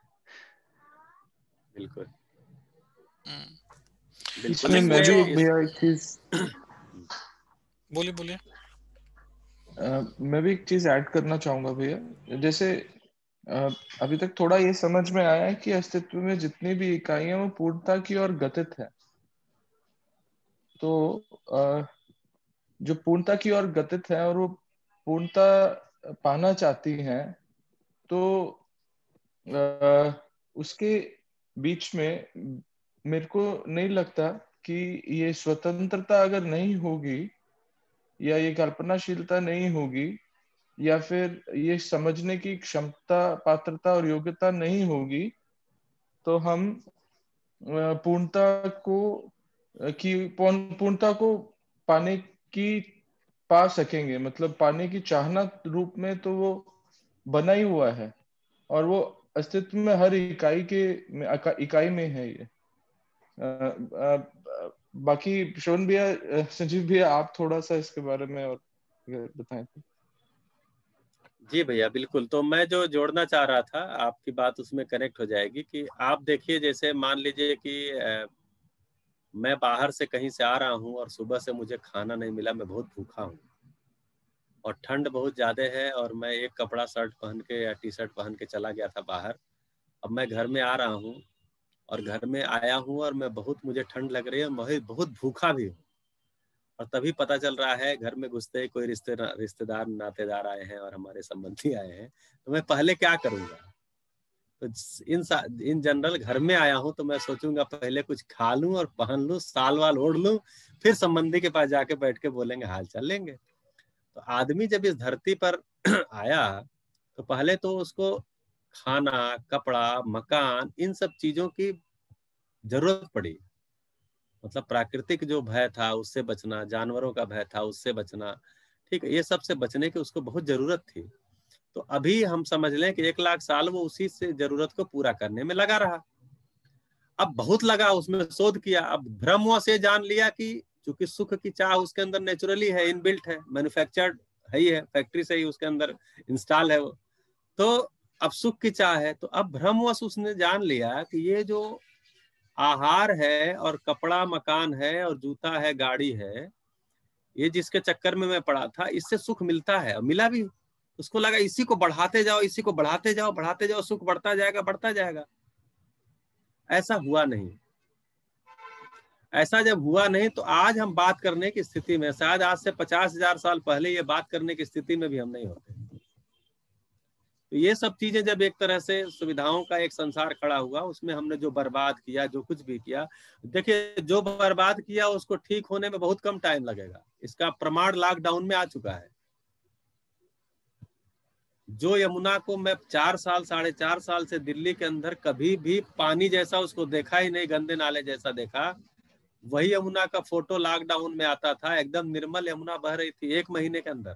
बिल्कुल बिल्कुल। इसमें मैं भी एक भैया एक चीज बोलिए बोलिए। मैं भी एक चीज ऐड करना चाहूंगा भैया। जैसे अभी तक थोड़ा ये समझ में आया है कि अस्तित्व में जितनी भी इकाइयां वो पूर्णता की ओर गतित है। तो जो पूर्णता की ओर गतित है और वो पूर्णता पाना चाहती हैं, तो उसके बीच में मेरे को नहीं लगता कि ये स्वतंत्रता अगर नहीं होगी या ये कल्पनाशीलता नहीं होगी या फिर ये समझने की क्षमता, पात्रता और योग्यता नहीं होगी, तो हम पूर्णता को पूर्णता को पाने की पा सकेंगे। मतलब पाने की चाहना रूप में तो वो बना ही हुआ है और वो अस्तित्व में हर इकाई में है ये। बाकी शोन भैया, संजीव भैया, आप थोड़ा सा इसके बारे में और बताएं। जी भैया बिल्कुल। तो मैं जो जोड़ना चाह रहा था, आपकी बात उसमें कनेक्ट हो जाएगी कि आप देखिए, जैसे मान लीजिए कि मैं बाहर से कहीं से आ रहा हूँ और सुबह से मुझे खाना नहीं मिला, मैं बहुत भूखा हूँ और ठंड बहुत ज़्यादा है और मैं एक कपड़ा शर्ट पहन के या टी शर्ट पहन के चला गया था बाहर। अब मैं घर में आ रहा हूँ और घर में आया हूँ और मुझे ठंड लग रही है, मैं बहुत भूखा भी हूँ। और तभी पता चल रहा है घर में घुसते ही कोई रिश्तेदार नातेदार आए हैं और हमारे संबंधी आए हैं, तो मैं पहले क्या करूँगा? तो इन जनरल घर में आया हूँ तो मैं सोचूंगा पहले कुछ खा लूं और पहन लूं, साल वाल ओढ़ लूं, फिर संबंधी के पास जाके बैठ के बोलेंगे हाल चाल लेंगे। तो आदमी जब इस धरती पर आया तो पहले तो उसको खाना, कपड़ा, मकान, इन सब चीजों की जरूरत पड़ी। मतलब प्राकृतिक जो भय था उससे बचना, जानवरों का भय था उससे बचना, ठीक है, ये सब से बचने की उसको बहुत जरूरत थी। तो अभी हम समझ लें कि 1 लाख साल वो उसी से जरूरत को पूरा करने में लगा रहा। अब बहुत लगा, उसमें शोध किया, अब भ्रमवश ये जान लिया कि चूंकि सुख की चाह उसके अंदर नेचुरली है, इनबिल्ट है, मैन्युफैक्चर्ड है ही है, फैक्ट्री से ही उसके अंदर इंस्टॉल है वो। तो अब सुख की चाह है, तो अब भ्रमवश उसने जान लिया कि ये जो आहार है और कपड़ा मकान है और जूता है, गाड़ी है, ये जिसके चक्कर में मैं पड़ा था, इससे सुख मिलता है और मिला भी। उसको लगा इसी को बढ़ाते जाओ, इसी को बढ़ाते जाओ, बढ़ाते जाओ, सुख बढ़ता जाएगा, बढ़ता जाएगा। ऐसा हुआ नहीं। ऐसा जब हुआ नहीं तो आज हम बात करने की स्थिति में, शायद आज से 50,000 साल पहले ये बात करने की स्थिति में भी हम नहीं होते। तो ये सब चीजें जब एक तरह से सुविधाओं का एक संसार खड़ा हुआ, उसमें हमने जो बर्बाद किया, जो कुछ भी किया, देखिए जो बर्बाद किया उसको ठीक होने में बहुत कम टाइम लगेगा। इसका प्रमाण लॉकडाउन में आ चुका है। जो यमुना को मैं 4 साल 4.5 साल से दिल्ली के अंदर कभी भी पानी जैसा उसको देखा ही नहीं, गंदे नाले जैसा देखा, वही यमुना का फोटो लॉकडाउन में आता था, एकदम निर्मल यमुना बह रही थी 1 महीने के अंदर।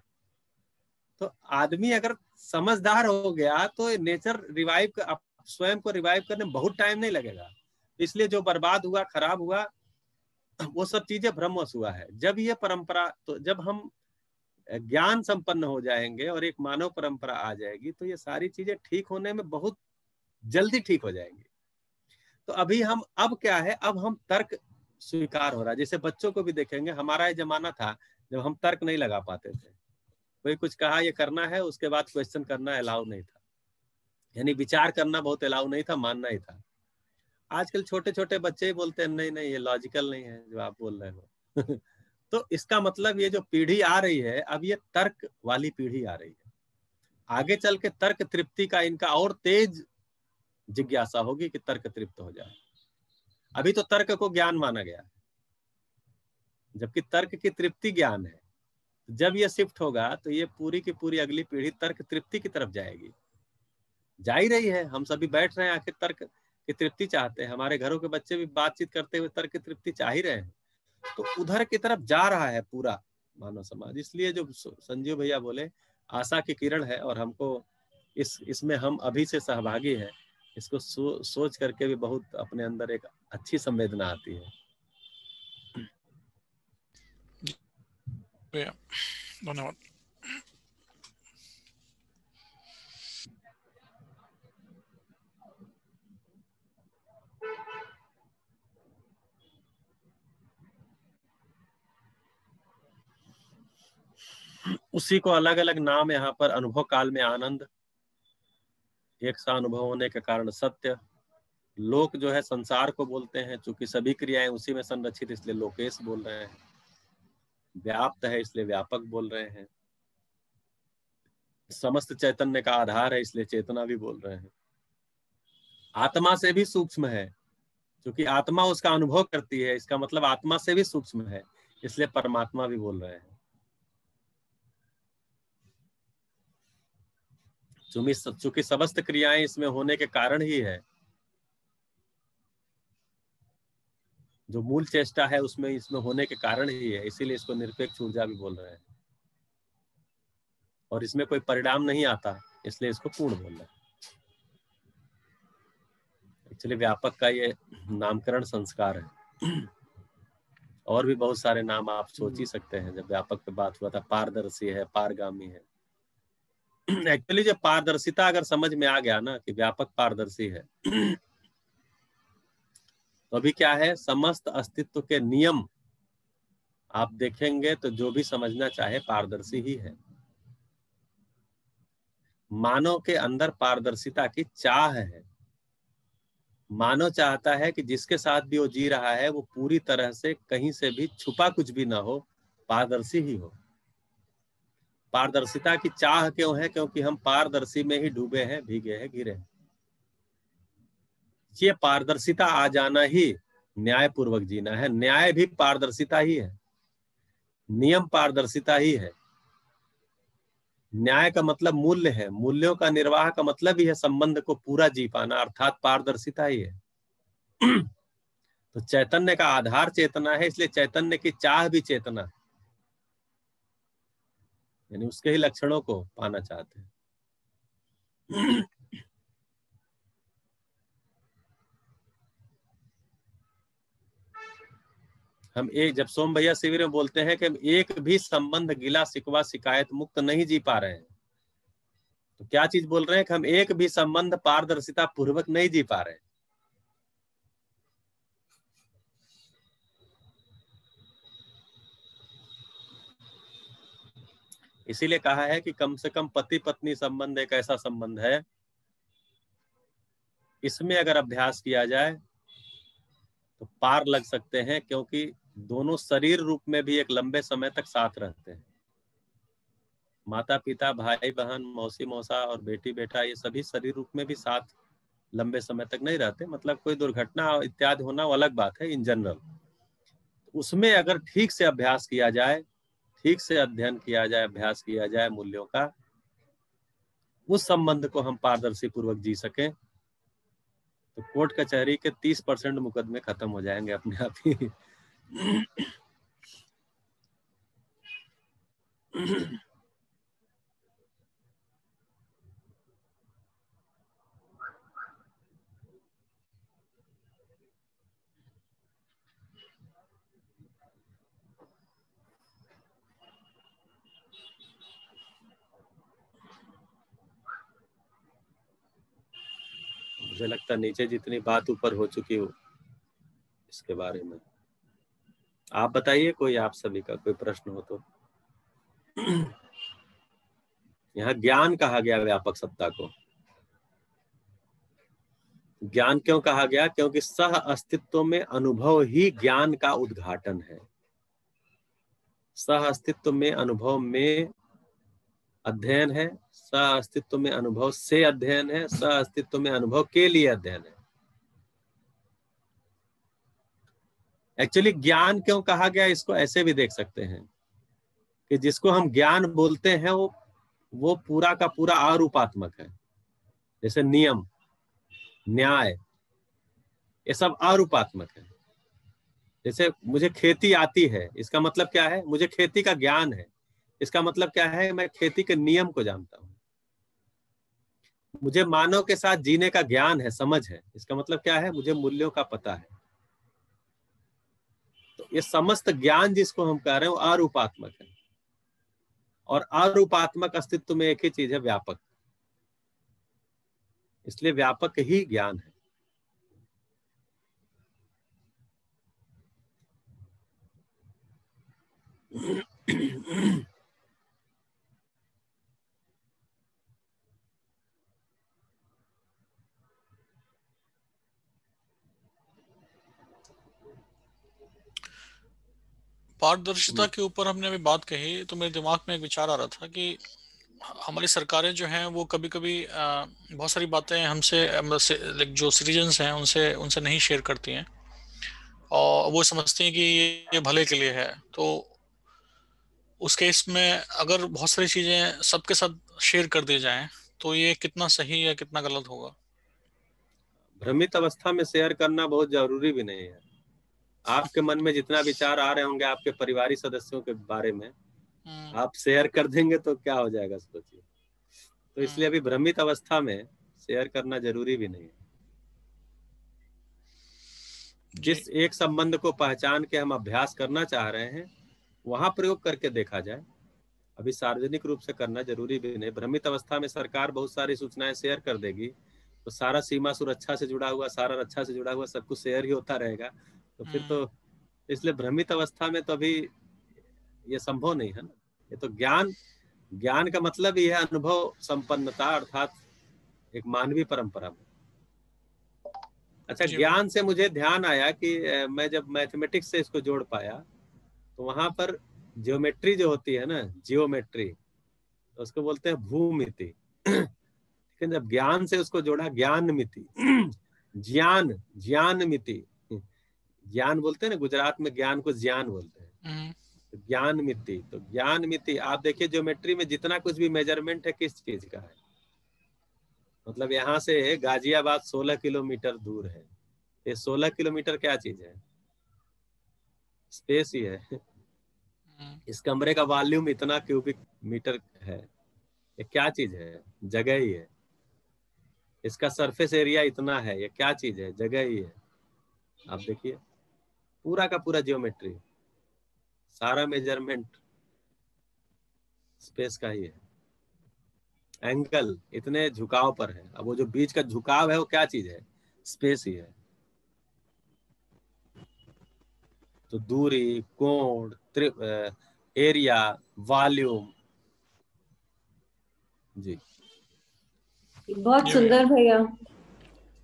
तो आदमी अगर समझदार हो गया तो नेचर स्वयं को रिवाइव करने में बहुत टाइम नहीं लगेगा। इसलिए जो बर्बाद हुआ, खराब हुआ, वो सब चीजें भ्रमवश हुआ है। जब ये परंपरा, तो जब हम ज्ञान संपन्न हो जाएंगे और एक मानव परंपरा आ जाएगी तो ये सारी चीजें ठीक होने में बहुत जल्दी ठीक हो जाएंगी। तो अभी हम, अब क्या है, अब हम तर्क स्वीकार हो रहा है। जैसे बच्चों को भी देखेंगे, हमारा ये जमाना था जब हम तर्क नहीं लगा पाते थे। कोई कुछ कहा ये करना है, उसके बाद क्वेश्चन करना अलाउ नहीं था, यानी विचार करना बहुत अलाउ नहीं था, मानना ही था। आजकल छोटे छोटे बच्चे ही बोलते हैं नहीं नहीं ये लॉजिकल नहीं है जो आप बोल रहे हो। तो इसका मतलब ये जो पीढ़ी आ रही है, अब ये तर्क वाली पीढ़ी आ रही है। आगे चल के तर्क तृप्ति का इनका और तेज जिज्ञासा होगी कि तर्क तृप्त हो जाए। अभी तो तर्क को ज्ञान माना गया, जबकि तर्क की तृप्ति ज्ञान है। जब ये शिफ्ट होगा तो ये पूरी की पूरी अगली पीढ़ी तर्क तृप्ति की तरफ जाएगी, जा ही रही है। हम सभी बैठ रहे हैं, आखिर तर्क की तृप्ति चाहते हैं। हमारे घरों के बच्चे भी बातचीत करते हुए तर्क की तृप्ति चाह ही रहे हैं। तो उधर की तरफ जा रहा है पूरा मानव समाज। इसलिए जो संजीव भैया बोले आशा की किरण है, और हमको इसमें हम अभी से सहभागी हैं। इसको सोच करके भी बहुत अपने अंदर एक अच्छी संवेदना आती है। धन्यवाद। उसी को अलग अलग नाम यहाँ पर अनुभव काल में आनंद, एक सा अनुभव होने के कारण सत्य। लोक जो है संसार को बोलते हैं, चूंकि सभी क्रियाएं उसी में संरक्षित, इसलिए लोकेश बोल रहे हैं। व्याप्त है इसलिए व्यापक बोल रहे हैं। समस्त चैतन्य का आधार है इसलिए चेतना भी बोल रहे हैं। आत्मा से भी सूक्ष्म है, क्योंकि आत्मा उसका अनुभव करती है, इसका मतलब आत्मा से भी सूक्ष्म है, इसलिए परमात्मा भी बोल रहे हैं। चूंकि समस्त क्रियाएं इसमें होने के कारण ही है, जो मूल चेष्टा है उसमें इसमें होने के कारण ही है, इसीलिए इसको निरपेक्ष ऊर्जा भी बोल रहे हैं। और इसमें कोई परिणाम नहीं आता, इसलिए इसको पूर्ण बोल रहे हैं। एक्चुअली व्यापक का ये नामकरण संस्कार है। और भी बहुत सारे नाम आप सोच ही सकते हैं। जब व्यापक पे बात हुआ था, पारदर्शी है, पारगामी है। एक्चुअली जब पारदर्शिता अगर समझ में आ गया ना कि व्यापक पारदर्शी है, तो अभी क्या है, समस्त अस्तित्व के नियम आप देखेंगे तो जो भी समझना चाहे पारदर्शी ही है। मानव के अंदर पारदर्शिता की चाह है। मानव चाहता है कि जिसके साथ भी वो जी रहा है वो पूरी तरह से कहीं से भी छुपा कुछ भी ना हो, पारदर्शी ही हो। पारदर्शिता की चाह क्यों है? क्योंकि हम पारदर्शी में ही डूबे हैं, भीगे हैं, घिरे हैं। ये पारदर्शिता आ जाना ही न्यायपूर्वक जीना है। न्याय भी पारदर्शिता ही है, नियम पारदर्शिता ही है। न्याय का मतलब मूल्य है, मूल्यों का निर्वाह का मतलब ही है संबंध को पूरा जी पाना, अर्थात पारदर्शिता ही है। तो चैतन्य का आधार चेतना है, इसलिए चैतन्य की चाह भी चेतना है, यानी उसके ही लक्षणों को पाना चाहते हैं। हम एक जब सोम भैया शिविर में बोलते हैं कि हम एक भी संबंध गिला शिकवा शिकायत मुक्त नहीं जी पा रहे हैं, तो क्या चीज बोल रहे हैं कि हम एक भी संबंध पारदर्शिता पूर्वक नहीं जी पा रहे हैं। इसीलिए कहा है कि कम से कम पति पत्नी संबंध एक ऐसा संबंध है, इसमें अगर अभ्यास किया जाए तो पार लग सकते हैं, क्योंकि दोनों शरीर रूप में भी एक लंबे समय तक साथ रहते हैं। माता पिता, भाई बहन, मौसी मौसा और बेटी बेटा, ये सभी शरीर रूप में भी साथ लंबे समय तक नहीं रहते। मतलब कोई दुर्घटना इत्यादि होना वो अलग बात है, इन जनरल। उसमें अगर ठीक से अभ्यास किया जाए, ठीक से अध्ययन किया जाए, अभ्यास किया जाए मूल्यों का, उस संबंध को हम पारदर्शी पूर्वक जी सकें, तो कोर्ट कचहरी के 30% मुकदमे खत्म हो जाएंगे अपने आप ही। मुझे लगता है नीचे जितनी बात ऊपर हो चुकी हो इसके बारे में। आप बताइए, कोई आप सभी का कोई प्रश्न हो तो। यहाँ ज्ञान कहा गया व्यापक सत्ता को। ज्ञान क्यों कहा गया? क्योंकि सह अस्तित्व में अनुभव ही ज्ञान का उद्घाटन है। सह अस्तित्व में अनुभव में अध्ययन है, सह अस्तित्व में अनुभव से अध्ययन है, सह अस्तित्व में अनुभव के लिए अध्ययन है। एक्चुअली ज्ञान क्यों कहा गया, इसको ऐसे भी देख सकते हैं कि जिसको हम ज्ञान बोलते हैं वो पूरा का पूरा अरूपात्मक है। जैसे नियम, न्याय, ये सब अरूपात्मक है। जैसे मुझे खेती आती है, इसका मतलब क्या है, मुझे खेती का ज्ञान है। इसका मतलब क्या है, मैं खेती के नियम को जानता हूं। मुझे मानव के साथ जीने का ज्ञान है, समझ है। इसका मतलब क्या है, मुझे मूल्यों का पता है। तो ये समस्त ज्ञान जिसको हम कह रहे हैं वो अरूपात्मक है, और अरूपात्मक अस्तित्व में एक ही चीज है, व्यापक। इसलिए व्यापक ही ज्ञान है। पारदर्शिता के ऊपर हमने अभी बात कही तो मेरे दिमाग में एक विचार आ रहा था कि हमारी सरकारें जो हैं वो कभी कभी बहुत सारी बातें हमसे जो सिटीजन्स हैं उनसे उनसे नहीं शेयर करती हैं, और वो समझती हैं कि ये भले के लिए है। तो उस केस में अगर बहुत सारी चीजें सबके साथ शेयर कर दी जाएं तो ये कितना सही या कितना गलत होगा? भ्रमित अवस्था में शेयर करना बहुत जरूरी भी नहीं है। आपके मन में जितना विचार आ रहे होंगे आपके परिवारिक सदस्यों के बारे में, आप शेयर कर देंगे तो क्या हो जाएगा, सोचिए। तो इसलिए अभी भ्रमित अवस्था में शेयर करना जरूरी भी नहीं है। जिस एक संबंध को पहचान के हम अभ्यास करना चाह रहे हैं वहां प्रयोग करके देखा जाए। अभी सार्वजनिक रूप से करना जरूरी भी नहीं। भ्रमित अवस्था में सरकार बहुत सारी सूचनाएं शेयर कर देगी तो सारा सीमा सुरक्षा से जुड़ा हुआ, सारा रक्षा से जुड़ा हुआ सब कुछ शेयर ही होता रहेगा, तो फिर तो इसलिए भ्रमित अवस्था में तो अभी ये संभव नहीं है ना। ये तो ज्ञान का मतलब ही है अनुभव संपन्नता, अर्थात एक मानवीय परंपरा में। अच्छा, ज्ञान से मुझे ध्यान आया कि मैं जब मैथमेटिक्स से इसको जोड़ पाया तो वहां पर ज्योमेट्री जो होती है ना, जियोमेट्री, तो उसको बोलते हैं भूमिति। लेकिन जब ज्ञान से उसको जोड़ा, ज्ञान मिति, ज्ञान मिति, ज्ञान बोलते हैं ना, गुजरात में ज्ञान को ज्ञान बोलते हैं, तो ज्ञान मिति। तो ज्ञान मिति आप देखिए, ज्योमेट्री में जितना कुछ भी मेजरमेंट है किस चीज का है, मतलब यहाँ से गाजियाबाद 16 किलोमीटर दूर है। ये 16 किलोमीटर क्या चीज है, स्पेस ही है। इस कमरे का वॉल्यूम इतना क्यूबिक मीटर है, ये क्या चीज है, जगह ही है। इसका सरफेस एरिया इतना है, ये क्या चीज है, जगह ही है। आप देखिए पूरा का पूरा ज्योमेट्री, सारा मेजरमेंट स्पेस का ही है। एंगल इतने झुकाव पर है, अब वो जो बीच का झुकाव है वो क्या चीज है, स्पेस ही है। तो दूरी, कोण, एरिया, वॉल्यूम। जी बहुत सुंदर भैया,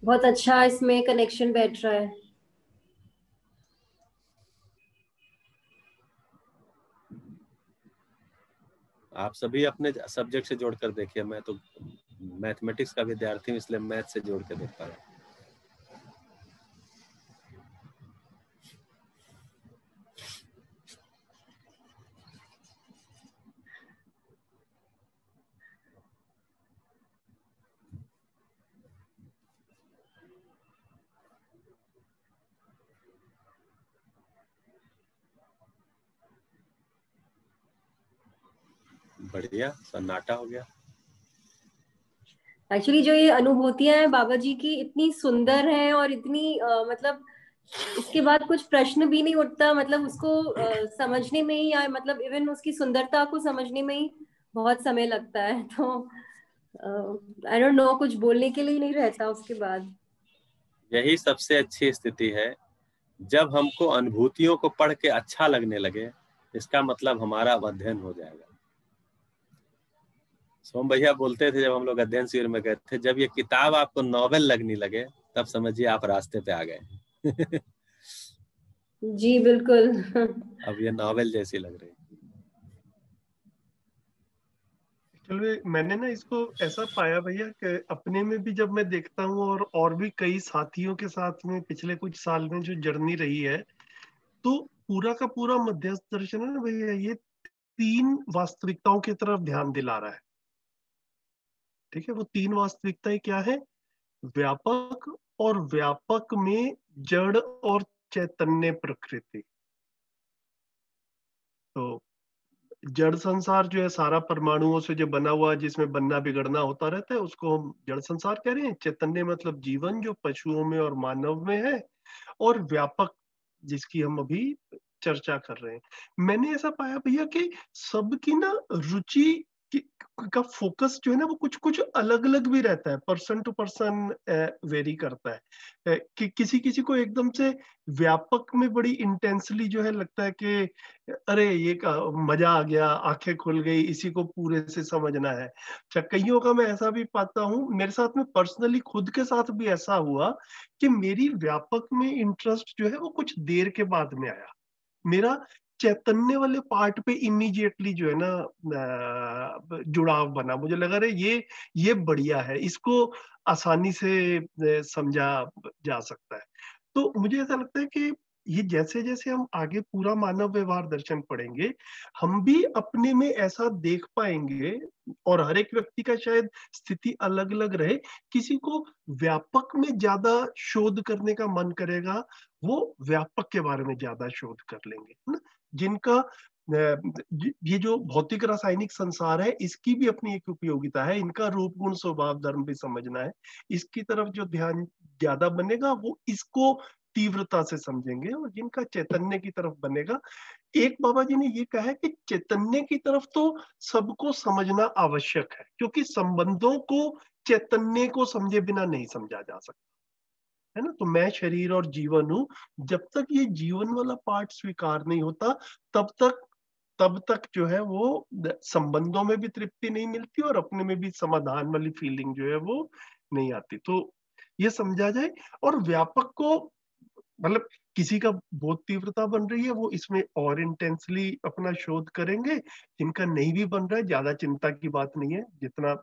बहुत अच्छा इसमें कनेक्शन बैठ रहा है। आप सभी अपने सब्जेक्ट से जोड़कर देखिए। मैं तो मैथमेटिक्स का विद्यार्थी हूँ, इसलिए मैथ से जोड़ के देख पा रहा हूँ। बढ़िया, सन्नाटा हो गया। एक्चुअली जो ये अनुभूतियां हैं बाबा जी की इतनी सुंदर हैं और इतनी मतलब इसके बाद कुछ प्रश्न भी नहीं उठता, मतलब उसको समझने में ही, या मतलब इवन उसकी सुंदरता को समझने में ही बहुत समय लगता है। तो आई डोंट नो, कुछ बोलने के लिए नहीं रहता उसके बाद। यही सबसे अच्छी स्थिति है, जब हमको अनुभूतियों को पढ़ के अच्छा लगने लगे, इसका मतलब हमारा अध्ययन हो जाएगा। सोम भैया बोलते थे जब हम लोग अध्ययन शिविर में गए थे, जब ये किताब आपको नॉवेल लगने लगे तब समझिए आप रास्ते पे आ गए। जी बिल्कुल। अब ये नॉवेल जैसी लग रही। चलो, मैंने ना इसको ऐसा पाया भैया कि अपने में भी जब मैं देखता हूँ और भी कई साथियों के साथ में पिछले कुछ साल में जो जर्नी रही है, तो पूरा का पूरा मध्यस्थ दर्शन है ना भैया, ये 3 वास्तविकताओं की तरफ ध्यान दिला रहा है। ठीक है, वो 3 वास्तविकताएं क्या है? व्यापक, और व्यापक में जड़ और चैतन्य प्रकृति। तो जड़ संसार जो है सारा परमाणुओं से जो बना हुआ, जिसमें बनना बिगड़ना होता रहता है, उसको हम जड़ संसार कह रहे हैं। चैतन्य मतलब जीवन, जो पशुओं में और मानव में है। और व्यापक, जिसकी हम अभी चर्चा कर रहे हैं। मैंने ऐसा पाया भैया कि सबकी ना रुचि का फोकस जो है ना, वो कुछ कुछ अलग अलग भी रहता है, पर्सन टू पर्सन वेरी करता है। कि किसी किसी को एकदम से व्यापक में बड़ी इंटेंसली जो है लगता है कि अरे ये मजा आ गया, आंखें खुल गई, इसी को पूरे से समझना है। अच्छा, कईयों का मैं ऐसा भी पाता हूँ, मेरे साथ में पर्सनली खुद के साथ भी ऐसा हुआ कि मेरी व्यापक में इंटरेस्ट जो है वो कुछ देर के बाद में आया। मेरा चैतन्य वाले पार्ट पे इमीडिएटली जो है ना जुड़ाव बना। मुझे लगा रहे ये बढ़िया है, इसको आसानी से समझा जा सकता है। तो मुझे ऐसा लगता है कि ये जैसे जैसे हम आगे पूरा मानव व्यवहार दर्शन पढ़ेंगे, हम भी अपने में ऐसा देख पाएंगे। और हर एक व्यक्ति का शायद स्थिति अलग अलग रहे। किसी को व्यापक में ज्यादा शोध करने का मन करेगा, वो व्यापक के बारे में ज्यादा शोध कर लेंगे, है ना। जिनका ये जो भौतिक रासायनिक संसार है, इसकी भी अपनी एक उपयोगिता है। इनका रूप गुण स्वभाव धर्म भी समझना है। इसकी तरफ जो ध्यान ज्यादा बनेगा, वो इसको तीव्रता से समझेंगे। और जिनका चैतन्य की तरफ बनेगा, एक बाबा जी ने ये कहा है कि चैतन्य की तरफ तो सबको समझना आवश्यक है, क्योंकि संबंधों को चैतन्य को समझे बिना नहीं समझा जा सकता, है ना। तो मैं शरीर और जीवन हूं, जब तक ये जीवन वाला पार्ट स्वीकार नहीं होता, तब तक जो है वो संबंधों में भी तृप्ति नहीं मिलती, और अपने में भी समाधान वाली फीलिंग जो है वो नहीं आती। तो ये समझा जाए। और व्यापक को मतलब किसी का बहुत तीव्रता बन रही है, वो इसमें और इंटेंसली अपना शोध करेंगे। जिनका नहीं भी बन रहा है, ज्यादा चिंता की बात नहीं है। जितना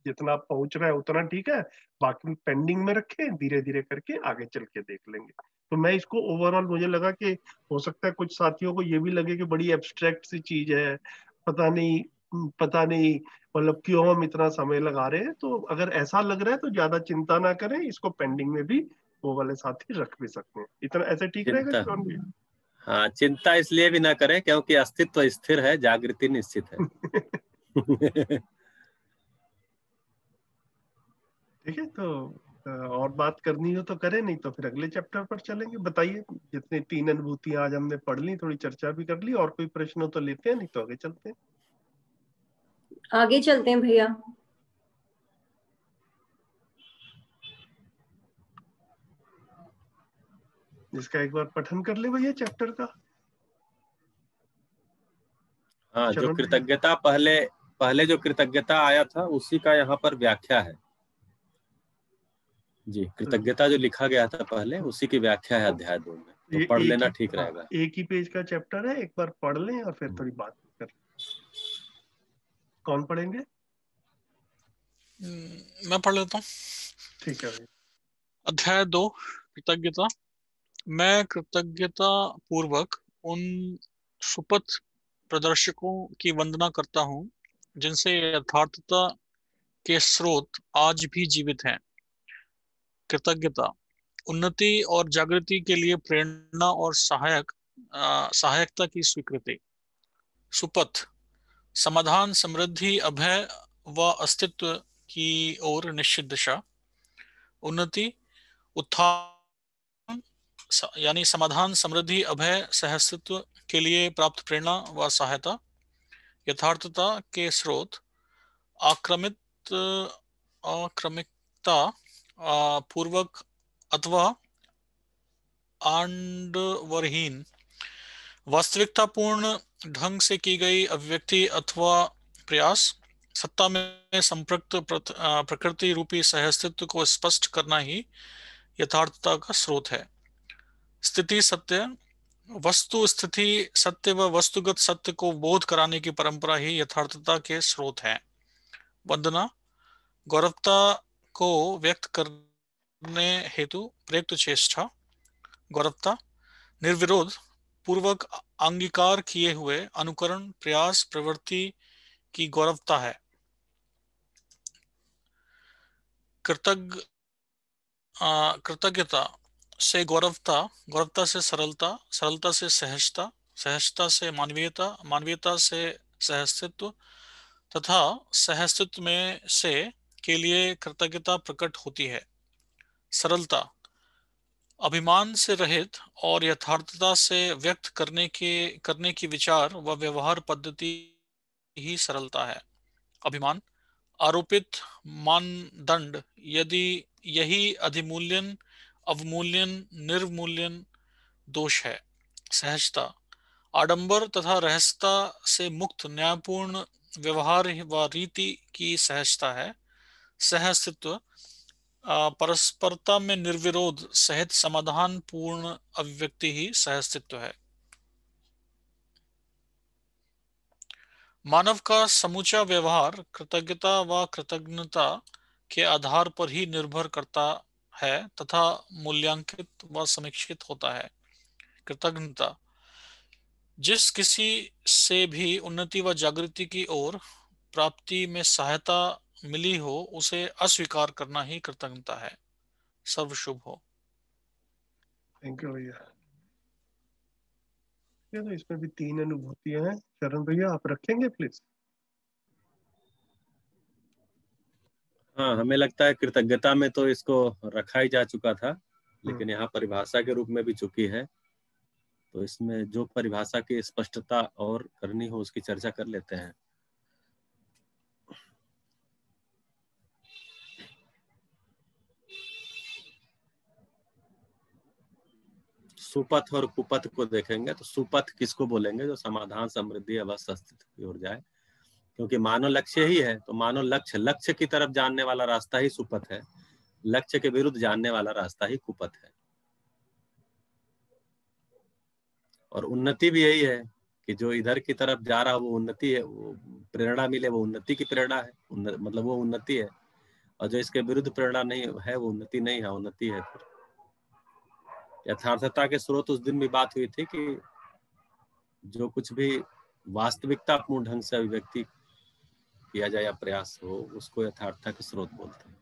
जितना पहुंच रहा है उतना ठीक है, बाकी पेंडिंग में रखें, धीरे धीरे करके आगे चल के देख लेंगे। तो मैं इसको ओवरऑल, मुझे लगा कि हो सकता है कुछ साथियों को ये भी लगे कि बड़ी एब्स्ट्रैक्ट सी चीज है, पता नहीं मतलब क्यों हम इतना समय लगा रहे हैं। तो अगर ऐसा लग रहा है तो ज्यादा चिंता ना करें, इसको पेंडिंग में भी वो वाले साथी रख भी सकते हैं। इतना ऐसे ठीक रहेगा चिंता, श्रवण भैया? हाँ, चिंता इसलिए भी ना करें क्योंकि अस्तित्व स्थिर है, जागृति निश्चित है। ठीक है, तो और बात करनी हो तो करें, नहीं तो फिर अगले चैप्टर पर चलेंगे। बताइए, जितनी 3 अनुभूतियां आज हमने पढ़ ली, थोड़ी चर्चा भी कर ली, और कोई प्रश्न हो तो लेते हैं, नहीं तो आगे चलते हैं। आगे चलते हैं भैया। इसका एक बार पठन कर ले भैया चैप्टर का। हाँ, जो श्रवण भैया। कृतज्ञता पहले जो कृतज्ञता आया था, उसी का यहाँ पर व्याख्या है जी। कृतज्ञता जो लिखा गया था पहले, उसी की व्याख्या है अध्याय 2 में, तो पढ़ लेना ठीक रहेगा। एक ही पेज का चैप्टर है, एक बार पढ़ लें और फिर थोड़ी बात कर। कौन पढ़ेंगे? मैं पढ़ लेता हूँ। ठीक है भैया। अध्याय 2, कृतज्ञता। मैं कृतज्ञता पूर्वक उन सुपथ प्रदर्शकों की वंदना करता हूँ जिनसे यथार्थता के स्रोत आज भी जीवित हैं। कृतज्ञता उन्नति और जागृति के लिए प्रेरणा और सहायकता की स्वीकृति। सुपथ समाधान, समृद्धि, अभय व अस्तित्व की ओर निश्चित दिशा। उन्नति उत्थान यानी समाधान, समृद्धि, अभय, सहअस्तित्व के लिए प्राप्त प्रेरणा व सहायता। यथार्थता के स्रोत आक्रमिकता पूर्वक अथवा आंडवरहीन वास्तविकतापूर्ण ढंग से की गई अभिव्यक्ति अथवा प्रयास। सत्ता में संपृक्त प्रकृति रूपी सहअस्तित्व को स्पष्ट करना ही यथार्थता का स्रोत है। स्थिति सत्य वस्तु स्थिति सत्य व वस्तुगत सत्य को बोध कराने की परंपरा ही यथार्थता के स्रोत है। वंदना गौरवता को व्यक्त करने हेतु प्रयुक्त चेष्टा। गौरवता निर्विरोध पूर्वक अंगीकार किए हुए अनुकरण, प्रयास, प्रवृत्ति की गौरवता है। कृतज्ञता से गौरवता, गौरवता से सरलता, सरलता से सहजता, सहजता से मानवीयता, मानवीयता से सहस्तित्व तथा सहस्तित्व में से के लिए कृतज्ञता प्रकट होती है। सरलता अभिमान से रहित और यथार्थता से व्यक्त करने की विचार व व्यवहार पद्धति ही सरलता है। अभिमान आरोपित मानदंड यदि यही अधिमूल्यन, अवमूल्यन, निर्मूल्यन दोष है। सहजता आडंबर तथा रहस्यता से मुक्त न्यायपूर्ण व्यवहार व रीति की सहजता है। सहअस्तित्व परस्परता में निर्विरोध सहित समाधान पूर्ण अभिव्यक्ति ही सहअस्तित्व है। मानव का समूचा व्यवहार कृतज्ञता व कृतज्ञता के आधार पर ही निर्भर करता है तथा मूल्यांकित व समीक्षित होता है। कृतज्ञता जिस किसी से भी उन्नति व जागृति की ओर प्राप्ति में सहायता मिली हो उसे अस्वीकार करना ही कृतज्ञता है। सर्व शुभ हो। थैंक यू भैया। तो इसमें भी 3 अनुभूतियां हैं। शरण भैया आप रखेंगे प्लीज। हाँ, हमें लगता है कृतज्ञता में तो इसको रखा ही जा चुका था, लेकिन यहाँ परिभाषा के रूप में भी चुकी है, तो इसमें जो परिभाषा की स्पष्टता और करनी हो उसकी चर्चा कर लेते हैं। सुपथ और कुपथ को देखेंगे तो सुपथ किसको बोलेंगे? जो समाधान, समृद्धि, अवस्था, अस्तित्व की ओर जाए, क्योंकि मानव लक्ष्य ही है, तो मानव लक्ष्य की तरफ जानने वाला रास्ता ही सुपथ है, लक्ष्य के विरुद्ध जानने वाला रास्ता ही कुपथ है। और उन्नति भी यही है कि जो इधर की तरफ जा रहा है वो उन्नति है, वो प्रेरणा मिले वो उन्नति की प्रेरणा है, मतलब वो उन्नति है। और जो इसके विरुद्ध प्रेरणा नहीं है वो उन्नति नहीं है, उन्नति है। फिर यथार्थता के स्रोत, उस दिन भी बात हुई थी कि जो कुछ भी वास्तविकता पूर्ण ढंग से अभिव्यक्ति किया जाए या प्रयास हो उसको यथार्थता के स्रोत बोलते हैं।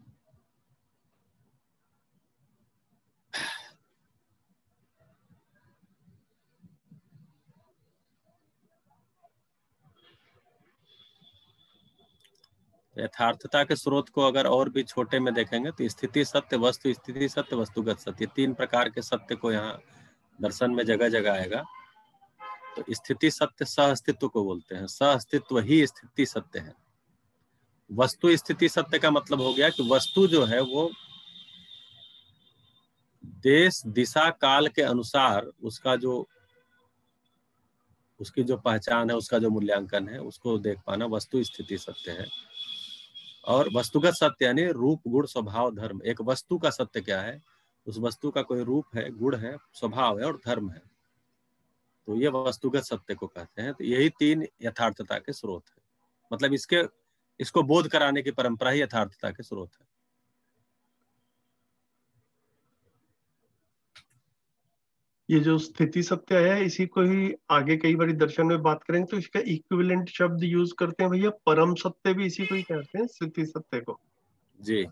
यथार्थता के स्रोत को अगर और भी छोटे में देखेंगे तो स्थिति सत्य, वस्तु स्थिति सत्य, वस्तुगत सत्य, 3 प्रकार के सत्य को यहाँ दर्शन में जगह जगह आएगा। तो स्थिति सत्य सह अस्तित्व को बोलते हैं, सह अस्तित्व ही स्थिति सत्य है। वस्तु स्थिति सत्य का मतलब हो गया कि वस्तु जो है वो देश दिशा काल के अनुसार उसकी जो पहचान है, उसका जो मूल्यांकन है, उसको देख पाना वस्तु स्थिति सत्य है। और वस्तुगत सत्य यानी रूप, गुण, स्वभाव, धर्म। एक वस्तु का सत्य क्या है? उस वस्तु का कोई रूप है, गुण है, स्वभाव है और धर्म है, तो ये वस्तुगत सत्य को कहते हैं। तो यही 3 यथार्थता के स्रोत है, मतलब इसको बोध कराने की परंपरा ही यथार्थता के स्रोत है। ये जो स्थिति सत्य है इसी को ही आगे कई बार दर्शन में बात करेंगे तो इसका इक्विवेलेंट शब्द यूज करते हैं भैया, परम सत्य भी इसी को ही कहते हैं, स्थिति सत्य को जी।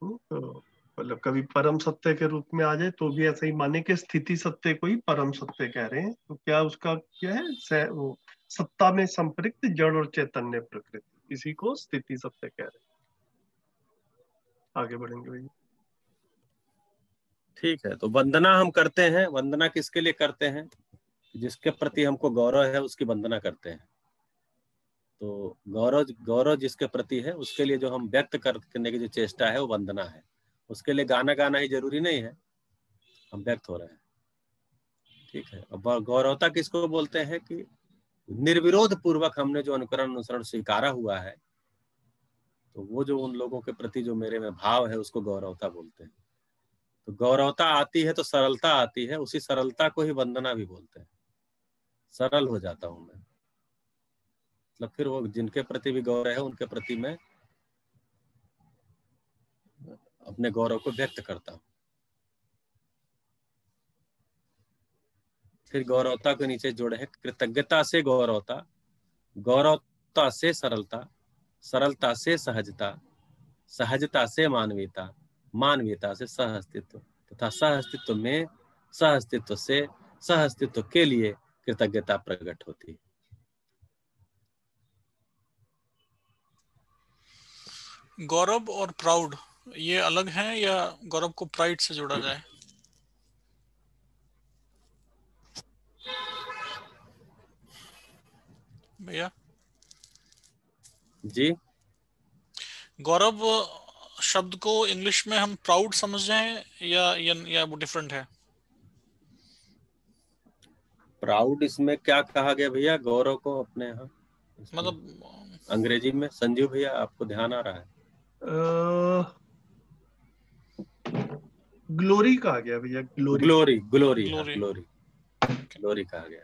तो मतलब कभी परम सत्य के रूप में आ जाए तो भी ऐसा ही माने कि स्थिति सत्य को ही परम सत्य कह रहे हैं। तो क्या उसका क्या है, वो सत्ता में संपृक्त जड़ और चैतन्य प्रकृति, इसी को स्थिति सत्य कह रहे हैं। आगे बढ़ेंगे भैया। ठीक है, तो वंदना हम करते हैं। वंदना किसके लिए करते हैं? जिसके प्रति हमको गौरव है उसकी वंदना करते हैं। तो गौरव जिसके प्रति है उसके लिए जो हम व्यक्त करने की जो चेष्टा है वो वंदना है। उसके लिए गाना ही जरूरी नहीं है, हम व्यक्त हो रहे हैं। ठीक है। अब गौरवता किसको बोलते हैं? कि निर्विरोध पूर्वक हमने जो अनुसरण स्वीकारा हुआ है, तो वो जो उन लोगों के प्रति जो मेरे में भाव है उसको गौरवता बोलते हैं। तो गौरवता आती है तो सरलता आती है, उसी सरलता को ही वंदना भी बोलते हैं। सरल हो जाता हूं मैं, मतलब फिर वो जिनके प्रति भी गौरव है उनके प्रति मैं अपने गौरव को व्यक्त करता हूं। फिर गौरवता के नीचे जोड़े हैं कृतज्ञता से गौरवता, गौरवता से सरलता, सरलता से सहजता, सहजता से मानवीयता, मानवीयता से सह अस्तित्व तथा सह अस्तित्व में सह अस्तित्व से सह अस्तित्व के लिए कृतज्ञता प्रकट होती है। गौरव और प्राउड ये अलग हैं या गौरव को प्राइड से जोड़ा जाए? भैया जी, गौरव शब्द को इंग्लिश में हम प्राउड समझ जाएं या वो डिफरेंट है? प्राउड इसमें क्या कहा गया भैया गौरव को अपने यहाँ मतलब अंग्रेजी में? संजीव भैया आपको ध्यान आ रहा है? ग्लोरी कहा गया भैया, glory glory glory glory. Glory glory कहा गया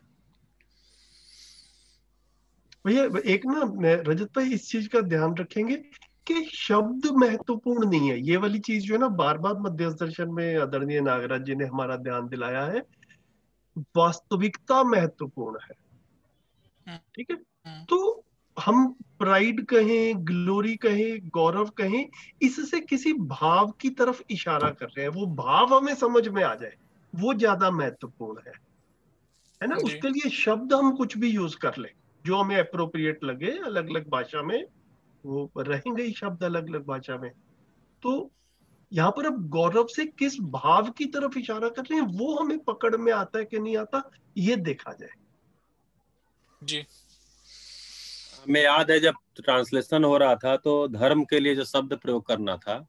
भैया। एक ना रजत भाई इस चीज का ध्यान रखेंगे कि शब्द महत्वपूर्ण नहीं है। ये वाली चीज जो है ना, बार बार मध्यस्थ दर्शन में आदरणीय नागराज जी ने हमारा ध्यान दिलाया है, वास्तविकता महत्वपूर्ण है। ठीक है, तो हम प्राइड कहें, ग्लोरी कहें, गौरव कहें, इससे किसी भाव की तरफ इशारा कर रहे हैं। वो भाव हमें समझ में आ जाए, वो ज्यादा महत्वपूर्ण है ना। जी। उसके लिए शब्द हम कुछ भी यूज कर ले जो हमें अप्रोप्रिएट लगे, अलग अलग भाषा में वो रहेंगे ही शब्द अलग अलग भाषा में। तो यहाँ पर अब गौरव से किस भाव की तरफ इशारा कर रहे हैं वो हमें पकड़ में आता है कि नहीं आता, ये देखा जाए। जी, हमें याद है जब ट्रांसलेशन हो रहा था तो धर्म के लिए जो शब्द प्रयोग करना था,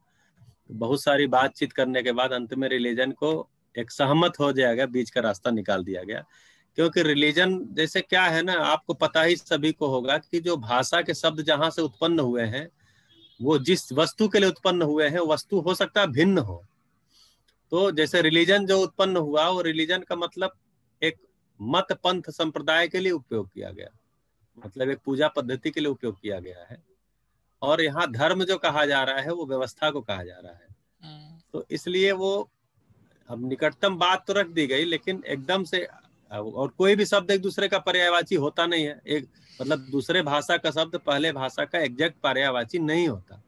बहुत सारी बातचीत करने के बाद अंत में रिलीजन को एक सहमत हो जाएगा, बीच का रास्ता निकाल दिया गया। क्योंकि रिलीजन जैसे क्या है ना, आपको पता ही सभी को होगा कि जो भाषा के शब्द जहां से उत्पन्न हुए हैं, वो जिस वस्तु के लिए उत्पन्न हुए हैं वस्तु हो सकता है भिन्न हो। तो जैसे रिलीजन जो उत्पन्न हुआ, वो रिलीजन का मतलब एक मत पंथ संप्रदाय के लिए उपयोग किया गया, मतलब एक पूजा पद्धति के लिए उपयोग किया गया है। और यहाँ धर्म जो कहा जा रहा है वो व्यवस्था को कहा जा रहा है। तो इसलिए वो अब निकटतम बात तो रख दी गई, लेकिन एकदम से, और कोई भी शब्द एक दूसरे का पर्यायवाची होता नहीं है। एक मतलब दूसरे भाषा का शब्द पहले भाषा का एग्जैक्ट पर्यायवाची नहीं होता,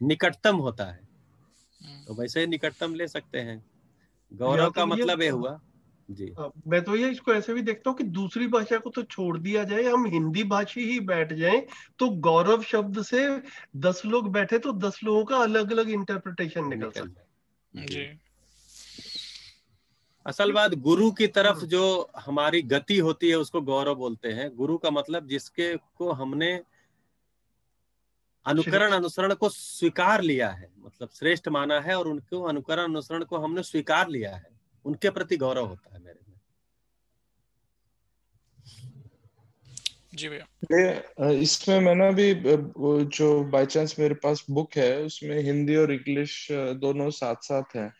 निकटतम होता है। तो वैसे निकटतम ले सकते हैं। गौरव का मतलब ये हुआ जी। मैं तो ये इसको ऐसे भी देखता हूँ कि दूसरी भाषा को तो छोड़ दिया जाए, हम हिंदी भाषी ही बैठ जाएं तो गौरव शब्द से 10 लोग बैठे तो 10 लोगों का अलग अलग इंटरप्रिटेशन निकल सकता है। जी। असल बात गुरु की तरफ जो हमारी गति होती है उसको गौरव बोलते हैं। गुरु का मतलब जिसके को हमने अनुकरण अनुसरण को स्वीकार लिया है, मतलब श्रेष्ठ माना है, और उनको अनुकरण अनुसरण को हमने स्वीकार लिया है, उनके प्रति गौरव होता है मेरे में। जी भैया, इसमें मैंने भी जो बाय चांस मेरे पास बुक है उसमें हिंदी और इंग्लिश दोनों साथ साथ हैं,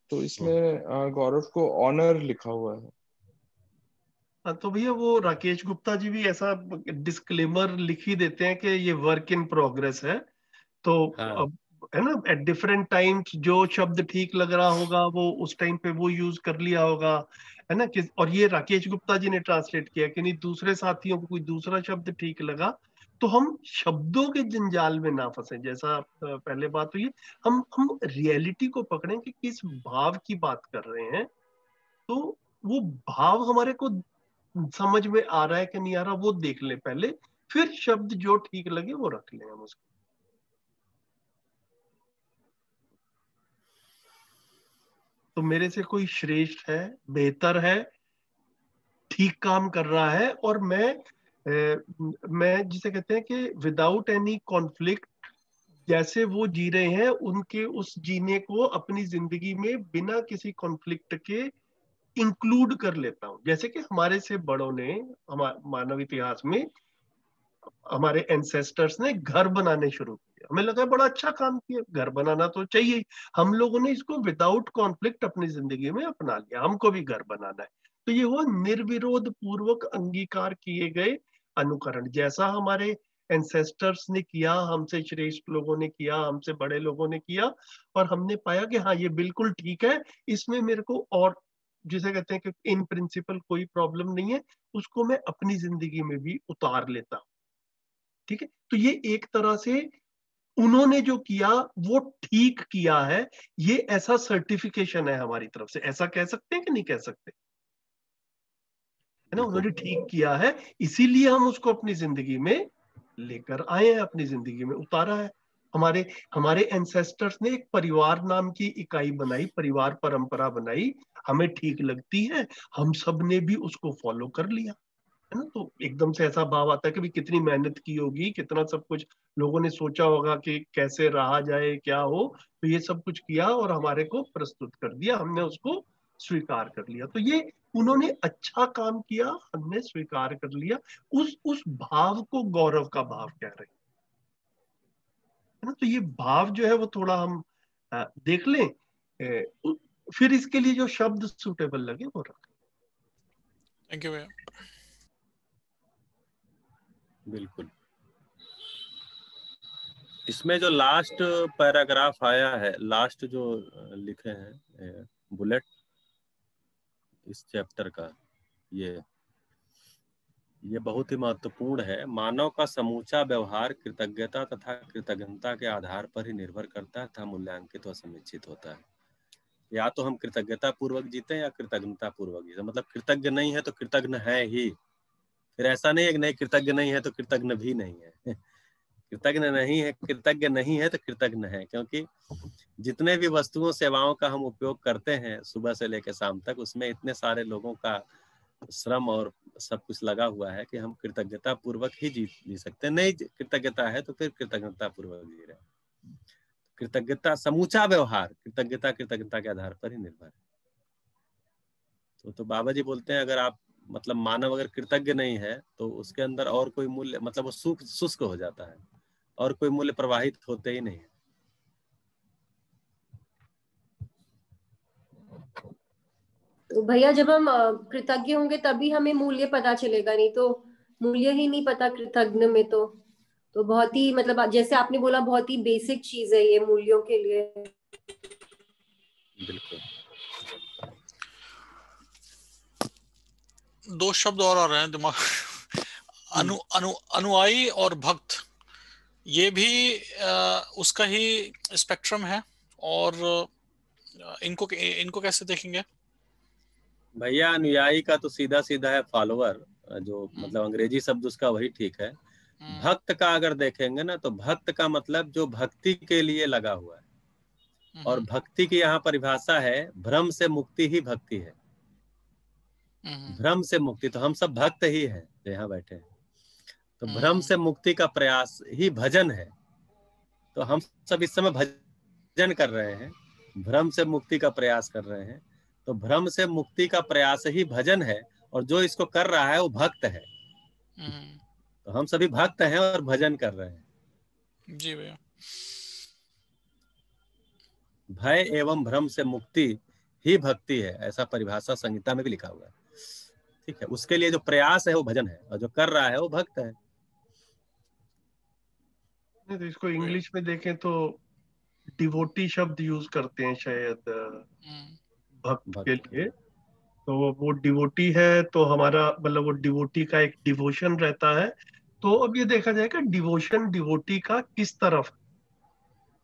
तो इसमें गौरव को ऑनर लिखा हुआ है। तो भैया वो राकेश गुप्ता जी भी ऐसा डिस्क्लेमर लिख ही देते हैं कि ये वर्क इन प्रोग्रेस है। तो अब है ना, एट डिफरेंट टाइम्स जो शब्द ठीक लग रहा होगा वो उस टाइम पे वो यूज कर लिया होगा, है ना। और ये राकेश गुप्ता जी ने ट्रांसलेट किया कि नहीं दूसरे साथियों को कोई दूसरा शब्द ठीक लगा तो हम शब्दों के जंजाल में ना फंसे। जैसा पहले बात हुई, हम रियलिटी को पकड़ें कि किस भाव की बात कर रहे हैं, तो वो भाव हमारे को समझ में आ रहा है कि नहीं आ रहा वो देख ले पहले, फिर शब्द जो ठीक लगे वो रख लें हम उसको। तो मेरे से कोई श्रेष्ठ है, बेहतर है, ठीक काम कर रहा है, और मैं जिसे कहते हैं कि विदाउट एनी कॉन्फ्लिक्ट जैसे वो जी रहे हैं उनके उस जीने को अपनी जिंदगी में बिना किसी कॉन्फ्लिक्ट के इंक्लूड कर लेता हूं। जैसे कि हमारे से बड़ों ने मानव इतिहास में हमारे एंसेस्टर्स ने घर बनाने शुरू किया, हमें लगा बड़ा अच्छा काम किया, घर बनाना तो चाहिए। हम लोगों ने इसको विदाउट कॉन्फ्लिक्ट अपनी जिंदगी में अपना लिया, हमको भी घर बनाना है। तो ये वो निर्विरोध पूर्वक अंगीकार किए गए अनुकरण, जैसा हमारे एंसेस्टर्स ने किया, हमसे श्रेष्ठ लोगों ने किया, हमसे बड़े लोगों ने किया, और हमने पाया कि हाँ ये बिल्कुल ठीक है, इसमें मेरे को और जिसे कहते हैं कि इन प्रिंसिपल कोई प्रॉब्लम नहीं है, उसको मैं अपनी जिंदगी में भी उतार लेता हूं। ठीक है, तो ये एक तरह से उन्होंने जो किया वो ठीक किया है, ये ऐसा सर्टिफिकेशन है हमारी तरफ से। ऐसा कह सकते हैं कि नहीं कह सकते, है ना? उन्होंने ठीक किया है, इसीलिए हम उसको अपनी जिंदगी में लेकर आए हैं, अपनी जिंदगी में उतारा है। हमारे हमारे एंसेस्टर्स ने एक परिवार नाम की इकाई बनाई, परिवार परंपरा बनाई, हमें ठीक लगती है, हम सब ने भी उसको फॉलो कर लिया, है ना? तो एकदम से ऐसा भाव आता है कि भी कितनी मेहनत की होगी, कितना सब कुछ लोगों ने सोचा होगा कि कैसे रहा जाए, क्या हो, तो ये सब कुछ किया और हमारे को प्रस्तुत कर दिया, हमने उसको स्वीकार कर लिया। तो ये उन्होंने अच्छा काम किया, हमने स्वीकार कर लिया। उस भाव को गौरव का भाव कह रहे हैं, है ना? तो ये भाव जो है वो थोड़ा हम देख लें, फिर इसके लिए जो शब्द सुटेबल लगे वो रखें। थैंक यू भैया। बिल्कुल। इसमें जो लास्ट पैराग्राफ आया है, लास्ट जो लिखे हैं बुलेट इस चैप्टर का, ये बहुत ही महत्वपूर्ण है। मानव का समूचा व्यवहार कृतज्ञता तथा कृतज्ञता के आधार पर ही निर्भर करता है तथा मूल्यांकित व समीक्षित होता है। या तो हम कृतज्ञता पूर्वक जीते या कृतज्ञता पूर्वक जीते। मतलब कृतज्ञ नहीं है तो कृतज्ञ है ही, फिर ऐसा नहीं है कि नहीं कृतज्ञ नहीं है तो कृतज्ञ भी नहीं है। कृतज्ञ नहीं है, कृतज्ञ नहीं है तो कृतज्ञ है, क्योंकि जितने भी वस्तुओं सेवाओं का हम उपयोग करते हैं सुबह से लेकर शाम तक, उसमें इतने सारे लोगों का श्रम और सब कुछ लगा हुआ है कि हम कृतज्ञता पूर्वक ही जी सकते हैं। नहीं कृतज्ञता है तो फिर कृतज्ञता पूर्वक जी रहे। कृतज्ञता समूचा व्यवहार कृतज्ञता के आधार पर ही निर्भर है। तो बाबा जी बोलते हैं अगर आप मतलब मानव अगर कृतज्ञ नहीं है तो उसके अंदर और कोई मूल्य, मतलब वो शुष्क हो जाता है और कोई मूल्य प्रवाहित होते ही नहीं है। तो भैया जब हम कृतज्ञ होंगे तभी हमें मूल्य पता चलेगा, नहीं तो मूल्य ही नहीं पता कृतज्ञ में। तो बहुत ही मतलब जैसे आपने बोला बहुत ही बेसिक चीज है ये मूल्यों के लिए। बिल्कुल। दो शब्द और आ रहे हैं दिमाग, अनुयायी और भक्त, ये भी उसका ही स्पेक्ट्रम है। और इनको कैसे देखेंगे भैया? अनुयायी का तो सीधा सीधा है फॉलोअर, जो मतलब अंग्रेजी शब्द उसका वही ठीक है। भक्त का अगर देखेंगे ना तो भक्त का मतलब जो भक्ति के लिए लगा हुआ है, और भक्ति की यहाँ परिभाषा है भ्रम से मुक्ति ही भक्ति है। भ्रम से मुक्ति, तो हम सब भक्त ही हैं जो यहाँ बैठे हैं, तो भ्रम से मुक्ति का प्रयास ही भजन है। तो हम सब इस समय भजन कर रहे हैं, भ्रम से मुक्ति का प्रयास कर रहे हैं। तो भ्रम से मुक्ति का प्रयास ही भजन है, और जो इसको कर रहा है वो भक्त है। तो हम सभी भक्त हैं और भजन कर रहे हैं। जी भैया। भय एवं भ्रम से मुक्ति ही भक्ति है, ऐसा परिभाषा संहिता में भी लिखा हुआ है। ठीक है, उसके लिए जो प्रयास है वो भजन है, और जो कर रहा है वो भक्त है। तो इसको इंग्लिश में देखें तो डिवोटी शब्द यूज करते हैं शायद भक्त के लिए। तो वो डिवोटी है, तो हमारा मतलब वो डिवोटी का एक डिवोशन रहता है। तो अब ये देखा जाएगा डिवोशन डिवोटी का किस तरफ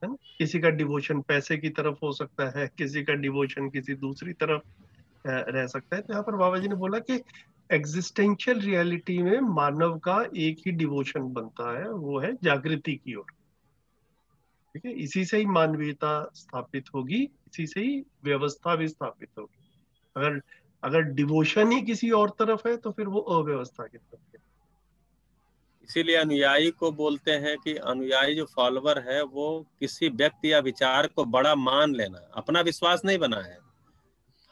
है ना? किसी का डिवोशन पैसे की तरफ हो सकता है, किसी का डिवोशन किसी दूसरी तरफ रह सकता है। तो यहाँ पर बाबा जी ने बोला कि एग्जिस्टेंशियल रियलिटी में मानव का एक ही डिवोशन बनता है, वो है जागृति की ओर। ठीक है, इसी से ही मानवीयता स्थापित होगी, इसी से ही व्यवस्था भी स्थापित होगी। अगर अगर डिवोशन ही किसी और तरफ है तो फिर वो अव्यवस्था की तरफ है। इसीलिए अनुयायी को बोलते हैं कि अनुयायी जो फॉलोअर है वो किसी व्यक्ति या विचार को बड़ा मान लेना, अपना विश्वास नहीं बना है।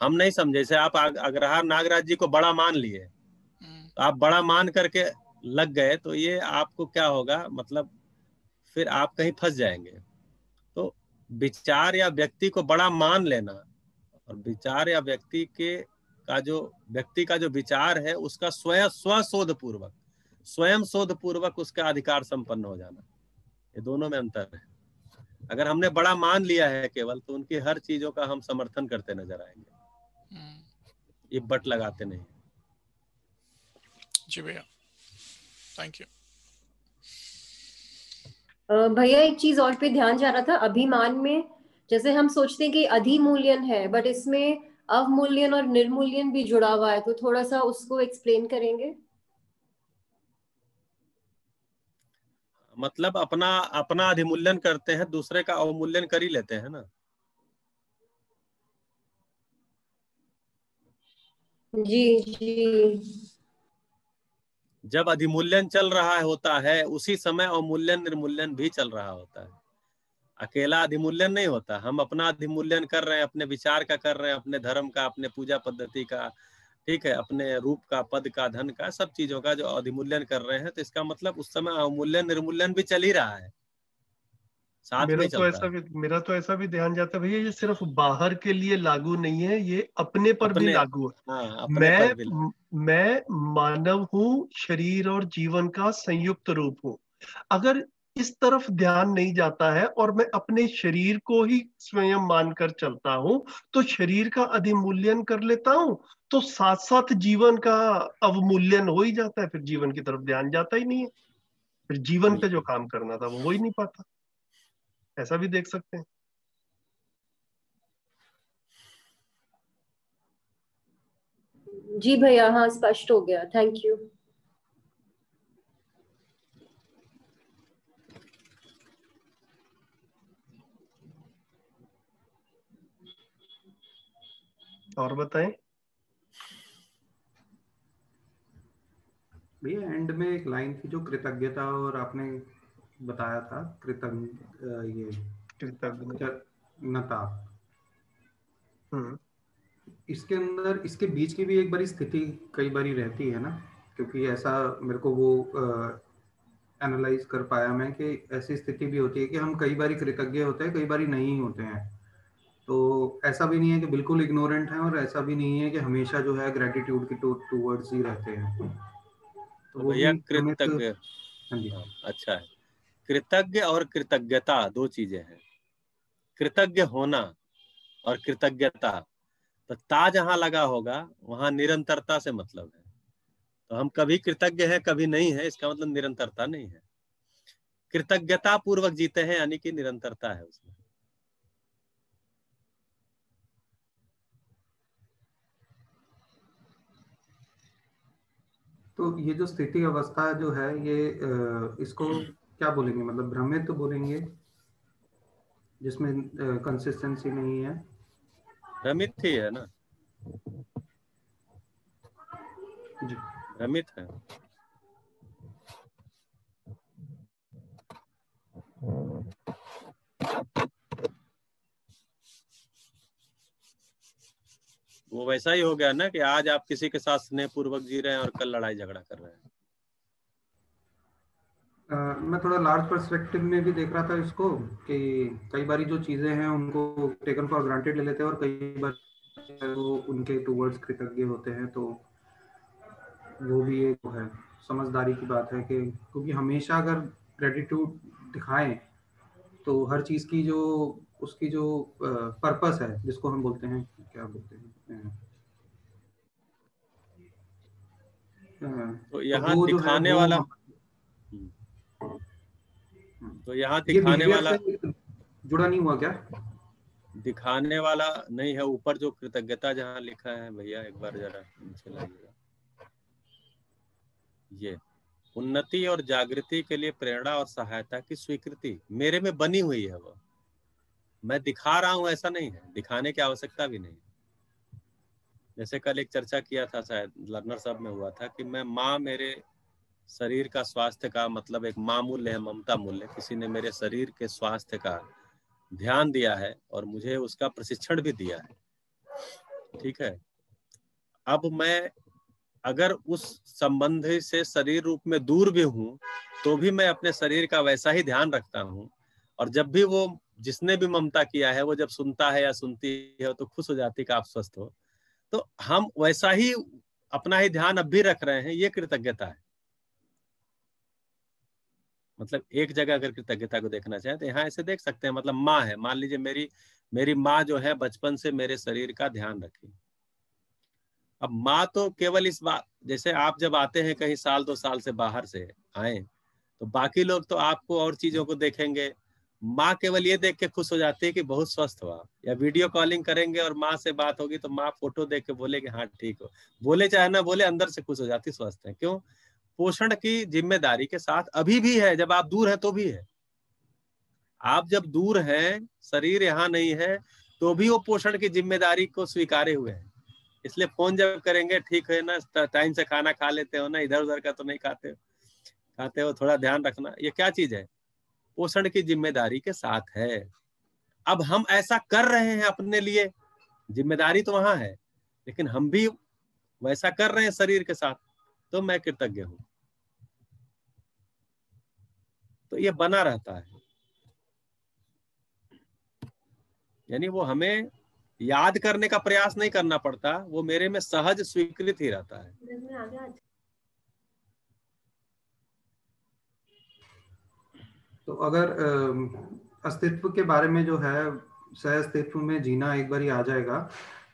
हम नहीं समझे, जैसे आप अग्रहार नागराज जी को बड़ा मान लिए, तो आप बड़ा मान करके लग गए, तो ये आपको क्या होगा, मतलब फिर आप कहीं फंस जाएंगे। तो विचार या व्यक्ति को बड़ा मान लेना, और विचार या व्यक्ति का जो विचार है उसका स्वशोध पूर्वक उसका अधिकार संपन्न हो जाना, ये दोनों में अंतर है। अगर हमने बड़ा मान लिया है केवल, तो उनकी हर चीजों का हम समर्थन करते नजर आएंगे। ये बट लगाते नहीं। जी भैया, थैंक यू। भैया एक चीज और पे ध्यान जा रहा था, अभिमान में जैसे हम सोचते हैं कि अधिमूल्यन है, बट इसमें अवमूल्यन और निर्मूल्यन भी जुड़ा हुआ है, तो थोड़ा सा उसको एक्सप्लेन करेंगे। मतलब अपना अपना अधिमूल्यन करते हैं, दूसरे का अवमूल्यन कर ही लेते हैं ना। जी जी। जब अधिमूल्यन चल रहा होता है उसी समय अवमूल्यन निर्मूल्यन भी चल रहा होता है। अकेला अधिमूल्यन नहीं होता। हम अपना अधिमूल्यन कर रहे हैं, अपने विचार का कर रहे हैं, अपने धर्म का, अपने पूजा पद्धति का, ठीक है, अपने रूप का, पद का, धन का, सब चीजों का जो अधिमूल्यन कर रहे हैं, तो इसका मतलब उस समय अवमूल्यन निर्मूल्यन भी चल ही रहा है, साथ में चलता है। मेरा तो ऐसा भी ध्यान जाता है भैया, ये सिर्फ बाहर के लिए लागू नहीं है, ये अपने पर भी अपने, लागू है। हाँ, अपने पर भी मैं मानव हूँ, शरीर और जीवन का संयुक्त रूप हूँ। अगर इस तरफ ध्यान नहीं जाता है और मैं अपने शरीर को ही स्वयं मानकर चलता हूँ, तो शरीर का अधिमूल्यन कर लेता हूँ, तो साथ साथ जीवन का अवमूल्यन हो ही जाता है। फिर जीवन की तरफ ध्यान जाता ही नहीं है, फिर जीवन पे जो काम करना था वो हो ही नहीं पाता। ऐसा भी देख सकते हैं। जी भैया, हाँ स्पष्ट हो गया, थैंक यू। और बताएं भैया। एंड में एक लाइन थी जो कृतज्ञता, और आपने बताया था ये कृतज्ञता। इसके अंदर इसके बीच की भी एक बारी स्थिति कई बारी रहती है ना, क्योंकि ऐसा मेरे को वो एनालाइज कर पाया मैं कि ऐसी स्थिति भी होती है कि हम कई बारी कृतज्ञ होते हैं, कई बारी नहीं होते हैं। तो ऐसा भी नहीं है कि बिल्कुल इग्नोरेंट है, और ऐसा भी नहीं है कि हमेशा जो है ग्रेटिट्यूड की टूवर्ड्स ही रहते हैं। तो वो भैया भी कृतज्ञ, अच्छा है। कृतज्ञ और कृतज्ञता दो चीजें हैं। कृतज्ञ होना और कृतज्ञता, तो ता जहां लगा होगा वहां निरंतरता से मतलब है। तो हम कभी कृतज्ञ हैं कभी नहीं है, इसका मतलब निरंतरता नहीं है। कृतज्ञता पूर्वक जीते हैं यानी कि निरंतरता है उसमें। तो ये जो स्थिति अवस्था जो है, ये इसको क्या बोलेंगे, मतलब भ्रमित तो बोलेंगे, जिसमें कंसिस्टेंसी नहीं है। भ्रमित ही है ना, जी भ्रमित है। वो वैसा ही हो गया ना कि आज आप किसी के साथ स्नेह पूर्वक जी रहे हैं और कल लड़ाई झगड़ा कर रहे हैं। मैं थोड़ा लार्ज पर्सपेक्टिव में भी देख रहा था इसको, कि कई बारी जो चीजें हैं उनको टेकन फॉर ग्रांटेड ले लेते हैं, और कई बार वो उनके टूवर्ड्स कृतज्ञ होते हैं। तो वो भी एक है, समझदारी की बात है कि क्योंकि हमेशा अगर ग्रेटिट्यूड दिखाएं तो हर चीज की जो उसकी जो पर्पस है, जिसको हम बोलते हैं, क्या बोलते हैं, तो यहाँ वो जो है दिखाने वो वाला, तो यहाँ ये दिखाने बिहेवियर वाला, से जुड़ा नहीं हुआ क्या? दिखाने वाला नहीं है। ऊपर जो कृतज्ञता जहाँ लिखा है भैया, एक बार जरा नीचे लाइएगा। ये उन्नति और जागृति के लिए प्रेरणा और सहायता की स्वीकृति मेरे में बनी हुई है। वो मैं दिखा रहा हूँ ऐसा नहीं है, दिखाने की आवश्यकता भी नहीं। जैसे कल एक चर्चा किया था, शायद लर्नर सब में हुआ था, कि मैं माँ, मेरे शरीर का स्वास्थ्य का मतलब एक माँ मूल्य है, ममता मूल्य। किसी ने मेरे शरीर के स्वास्थ्य का ध्यान दिया है और मुझे उसका प्रशिक्षण भी दिया है, ठीक है। अब मैं अगर उस संबंध से शरीर रूप में दूर भी हूं तो भी मैं अपने शरीर का वैसा ही ध्यान रखता हूं। और जब भी वो जिसने भी ममता किया है वो जब सुनता है या सुनती है तो खुश हो जाती है कि आप स्वस्थ हो। तो हम वैसा ही अपना ही ध्यान अब भी रख रहे हैं, ये कृतज्ञता है। मतलब एक जगह अगर कृतज्ञता को देखना चाहें तो यहाँ ऐसे देख सकते हैं। मतलब माँ है, मान लीजिए मेरी माँ जो है बचपन से मेरे शरीर का ध्यान रखी। अब माँ तो केवल इस बात, जैसे आप जब आते हैं कहीं साल 2 साल से बाहर से आए, तो बाकी लोग तो आपको और चीजों को देखेंगे, माँ केवल ये देख के खुश हो जाती है कि बहुत स्वस्थ हुआ। या वीडियो कॉलिंग करेंगे और माँ से बात होगी तो माँ फोटो देख के बोलेगी हाँ ठीक हो, बोले चाहे ना बोले अंदर से खुश हो जाती, स्वस्थ है। क्यों? पोषण की जिम्मेदारी के साथ अभी भी है, जब आप दूर है तो भी है। आप जब दूर हैं, शरीर यहाँ नहीं है, तो भी वो पोषण की जिम्मेदारी को स्वीकारे हुए हैं। इसलिए फोन जब करेंगे, ठीक है ना, टाइम से खाना खा लेते हो ना, इधर उधर का तो नहीं खाते हो, थोड़ा ध्यान रखना। ये क्या चीज है? पोषण की जिम्मेदारी के साथ है। अब हम ऐसा कर रहे हैं अपने लिए, जिम्मेदारी तो वहां है, लेकिन हम भी वैसा कर रहे हैं शरीर के साथ, तो मैं कृतज्ञ हूं। तो ये बना रहता है, यानी वो हमें याद करने का प्रयास नहीं करना पड़ता, वो मेरे में सहज स्वीकृत ही रहता है। तो अगर अस्तित्व के बारे में जो है, सह अस्तित्व में जीना एक बार ही आ जाएगा,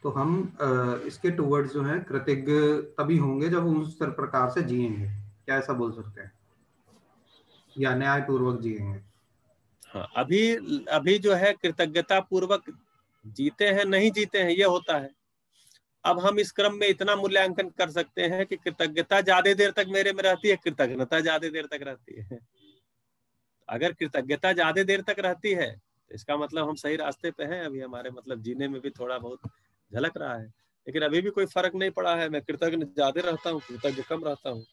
तो हम इसके टुवर्ड्स जो है कृतज्ञ तभी होंगे जब उस प्रकार से जिएंगे। क्या ऐसा बोल सकते हैं? या न्यायपूर्वक जिएंगे? हाँ, अभी जो है कृतज्ञता पूर्वक जीते हैं नहीं जीते हैं, ये होता है। अब हम इस क्रम में इतना मूल्यांकन कर सकते हैं कि कृतज्ञता ज्यादा देर तक मेरे में रहती है, कृतज्ञता ज्यादा देर तक रहती है। अगर कृतज्ञता ज्यादा देर तक रहती है तो इसका मतलब हम सही रास्ते पे हैं, अभी हमारे मतलब जीने में भी थोड़ा बहुत झलक रहा है। लेकिन अभी भी कोई फर्क नहीं पड़ा है, मैं कृतज्ञ ज्यादा रहता हूँ, कृतज्ञ कम रहता हूँ।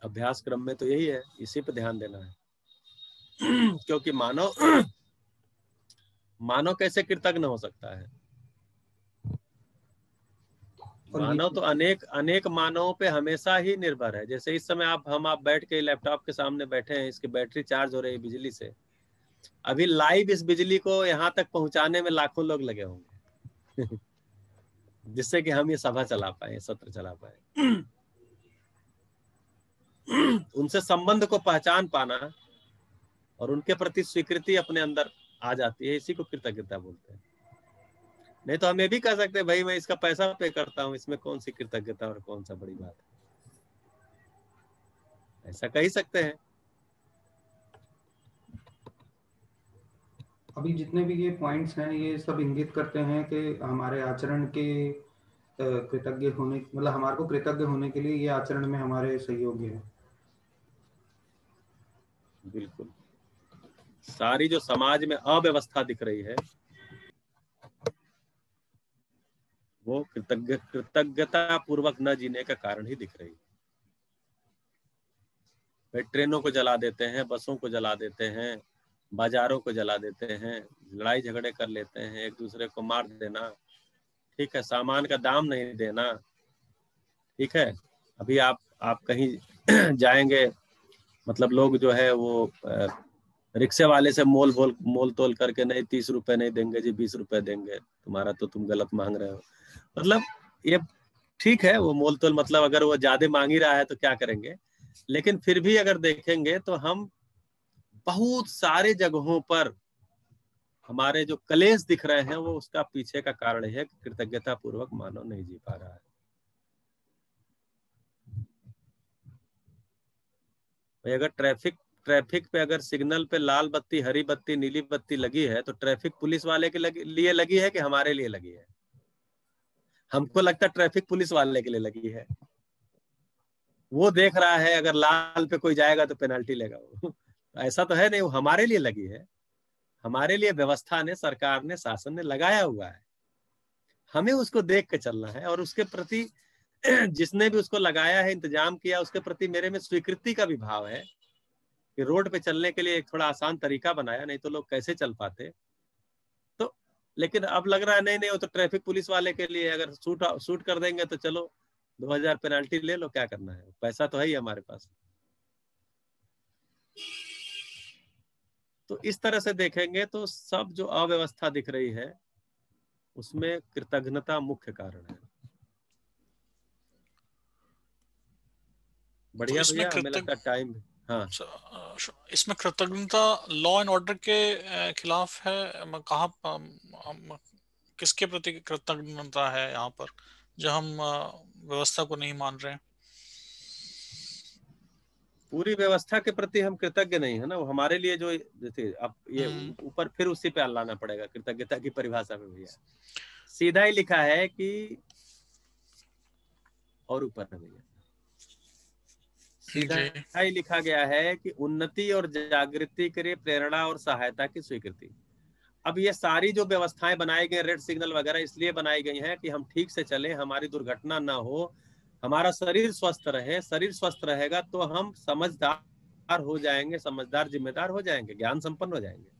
अभ्यास क्रम में तो यही है, इसी पे ध्यान देना है। क्योंकि मानव कैसे कृतज्ञ हो सकता है? मानव तो अनेक मानवों पे हमेशा ही निर्भर है। जैसे इस समय आप बैठ के लैपटॉप के सामने बैठे हैं, इसकी बैटरी चार्ज हो रही है बिजली से। अभी लाइव इस बिजली को यहाँ तक पहुंचाने में लाखों लोग लगे होंगे जिससे कि हम ये सभा चला पाए, सत्र चला पाए। उनसे संबंध को पहचान पाना और उनके प्रति स्वीकृति अपने अंदर आ जाती है, इसी को कृतज्ञता बोलते हैं। नहीं तो हम ये भी कह सकते हैं भाई मैं इसका पैसा पे करता हूँ, इसमें कौन सी कृतज्ञता और कौन सा बड़ी बात है, ऐसा कह ही सकते हैं। अभी जितने भी ये पॉइंट्स हैं, ये सब इंगित करते हैं कि हमारे आचरण के कृतज्ञ होने, मतलब हमारे को कृतज्ञ होने के लिए ये आचरण में हमारे सहयोगी है। बिल्कुल। सारी जो समाज में अव्यवस्था दिख रही है वो कृतज्ञता पूर्वक न जीने का कारण ही दिख रही है। भाई ट्रेनों को जला देते हैं, बसों को जला देते हैं, बाजारों को जला देते हैं, लड़ाई झगड़े कर लेते हैं, एक दूसरे को मार देना, ठीक है, सामान का दाम नहीं देना, ठीक है। अभी आप कहीं जाएंगे, मतलब लोग जो है वो रिक्शे वाले से मोल तोल करके, नहीं 30 रुपए नहीं देंगे जी, 20 रुपए देंगे, तुम्हारा तो तुम गलत मांग रहे हो। मतलब ये ठीक है, वो मोल तोल, मतलब अगर वो ज्यादा मांग ही रहा है तो क्या करेंगे। लेकिन फिर भी अगर देखेंगे तो हम बहुत सारे जगहों पर हमारे जो कलेश दिख रहे हैं, वो उसका पीछे का कारण है कि कृतज्ञता पूर्वक मानव नहीं जी पा रहा है। अगर ट्रैफिक पे अगर सिग्नल पे लाल बत्ती, हरी बत्ती, नीली बत्ती लगी है तो ट्रैफिक पुलिस वाले के लिए लगी है कि हमारे लिए लगी है? हमको लगता है ट्रैफिक पुलिस वाले के लिए लगी है। वो देख रहा है अगर लाल पे कोई जाएगा तो पेनल्टी लेगा वो। ऐसा तो है नहीं, वो हमारे लिए लगी है। हमारे लिए व्यवस्था ने, सरकार ने, शासन ने लगाया हुआ है। हमें उसको देख के चलना है और उसके प्रति जिसने भी उसको लगाया है, इंतजाम किया, उसके प्रति मेरे में स्वीकृति का भी भाव है कि रोड पे चलने के लिए एक थोड़ा आसान तरीका बनाया, नहीं तो लोग कैसे चल पाते। तो लेकिन अब लग रहा है नहीं वो तो ट्रैफिक पुलिस वाले के लिए, अगर शूट कर देंगे तो चलो 2000 पेनल्टी ले लो, क्या करना है, पैसा तो है ही हमारे पास। तो इस तरह से देखेंगे तो सब जो अव्यवस्था दिख रही है उसमें कृतज्ञता मुख्य कारण है। बढ़िया तो भैया, हमें लगता है टाइम। हाँ, इसमें कृतज्ञता लॉ एंड ऑर्डर के खिलाफ है? कहाँ किसके प्रति कृतज्ञता है यहाँ पर, जो हम व्यवस्था को नहीं मान रहे हैं? पूरी व्यवस्था के प्रति हम कृतज्ञ नहीं है ना, वो हमारे लिए जो, जैसे अब ये ऊपर फिर उसी पे लाना पड़ेगा कृतज्ञता की परिभाषा में भैया। सीधा ही लिखा है कि, और ऊपर है भैया, सीधा ही लिखा गया है कि उन्नति और जागृति के लिए प्रेरणा और सहायता की स्वीकृति। अब ये सारी जो व्यवस्थाएं बनाई गई, रेड सिग्नल वगैरह इसलिए बनाई गई हैं कि हम ठीक से चलें, हमारी दुर्घटना ना हो, हमारा शरीर स्वस्थ रहे। शरीर स्वस्थ रहेगा तो हम समझदार हो जाएंगे, समझदार जिम्मेदार हो जाएंगे, ज्ञान संपन्न हो जाएंगे।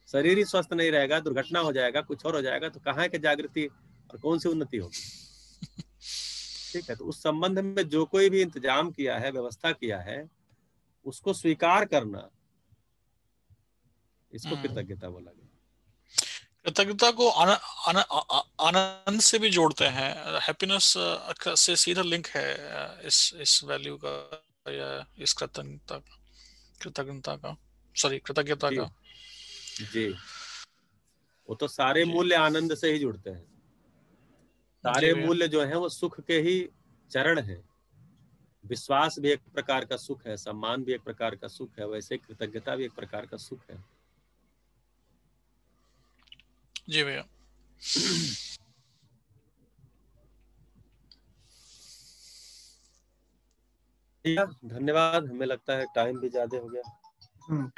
शरीर ही स्वस्थ नहीं रहेगा, दुर्घटना हो जाएगा, कुछ और हो जाएगा, तो कहाँ की जागृति और कौन सी उन्नति होगी? ठीक है, तो उस संबंध में जो कोई भी इंतजाम किया है, व्यवस्था किया है, उसको स्वीकार करना, इसको कृतज्ञता बोला गया। कृतज्ञता को आनंद से भी जोड़ते हैं। हैप्पीनेस से सीधा लिंक है इस वैल्यू का या इस कृतज्ञता का कृतज्ञता का। जी, वो तो सारे मूल्य आनंद से ही जुड़ते हैं। सारे मूल्य जो हैं वो सुख के ही चरण हैं। विश्वास भी एक प्रकार का सुख है, सम्मान भी एक प्रकार का सुख है, वैसे कृतज्ञता भी एक प्रकार का सुख है। जी भैया। धन्यवाद। हमें लगता है टाइम भी ज्यादा हो गया।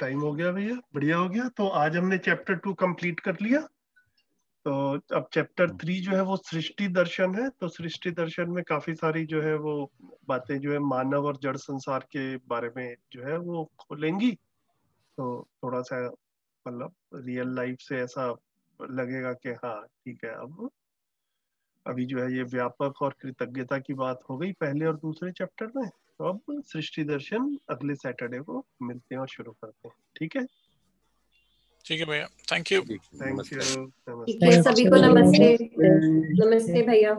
टाइम हो गया भैया, बढ़िया हो गया। तो आज हमने चैप्टर 2 कंप्लीट कर लिया। तो अब चैप्टर 3 जो है वो सृष्टि दर्शन है। तो सृष्टि दर्शन में काफी सारी जो है वो बातें जो है मानव और जड़ संसार के बारे में जो है वो खोलेंगी। तो थोड़ा सा मतलब रियल लाइफ से ऐसा लगेगा कि हाँ ठीक है। अब अभी जो है ये व्यापक और कृतज्ञता की बात हो गई पहले और दूसरे चैप्टर में। तो अब सृष्टि दर्शन अगले सैटरडे को मिलते हैं और शुरू करते हैं। ठीक है, ठीक है भैया, थैंक यू। Thank you. ठीक है, सभी को नमस्ते। नमस्ते भैया।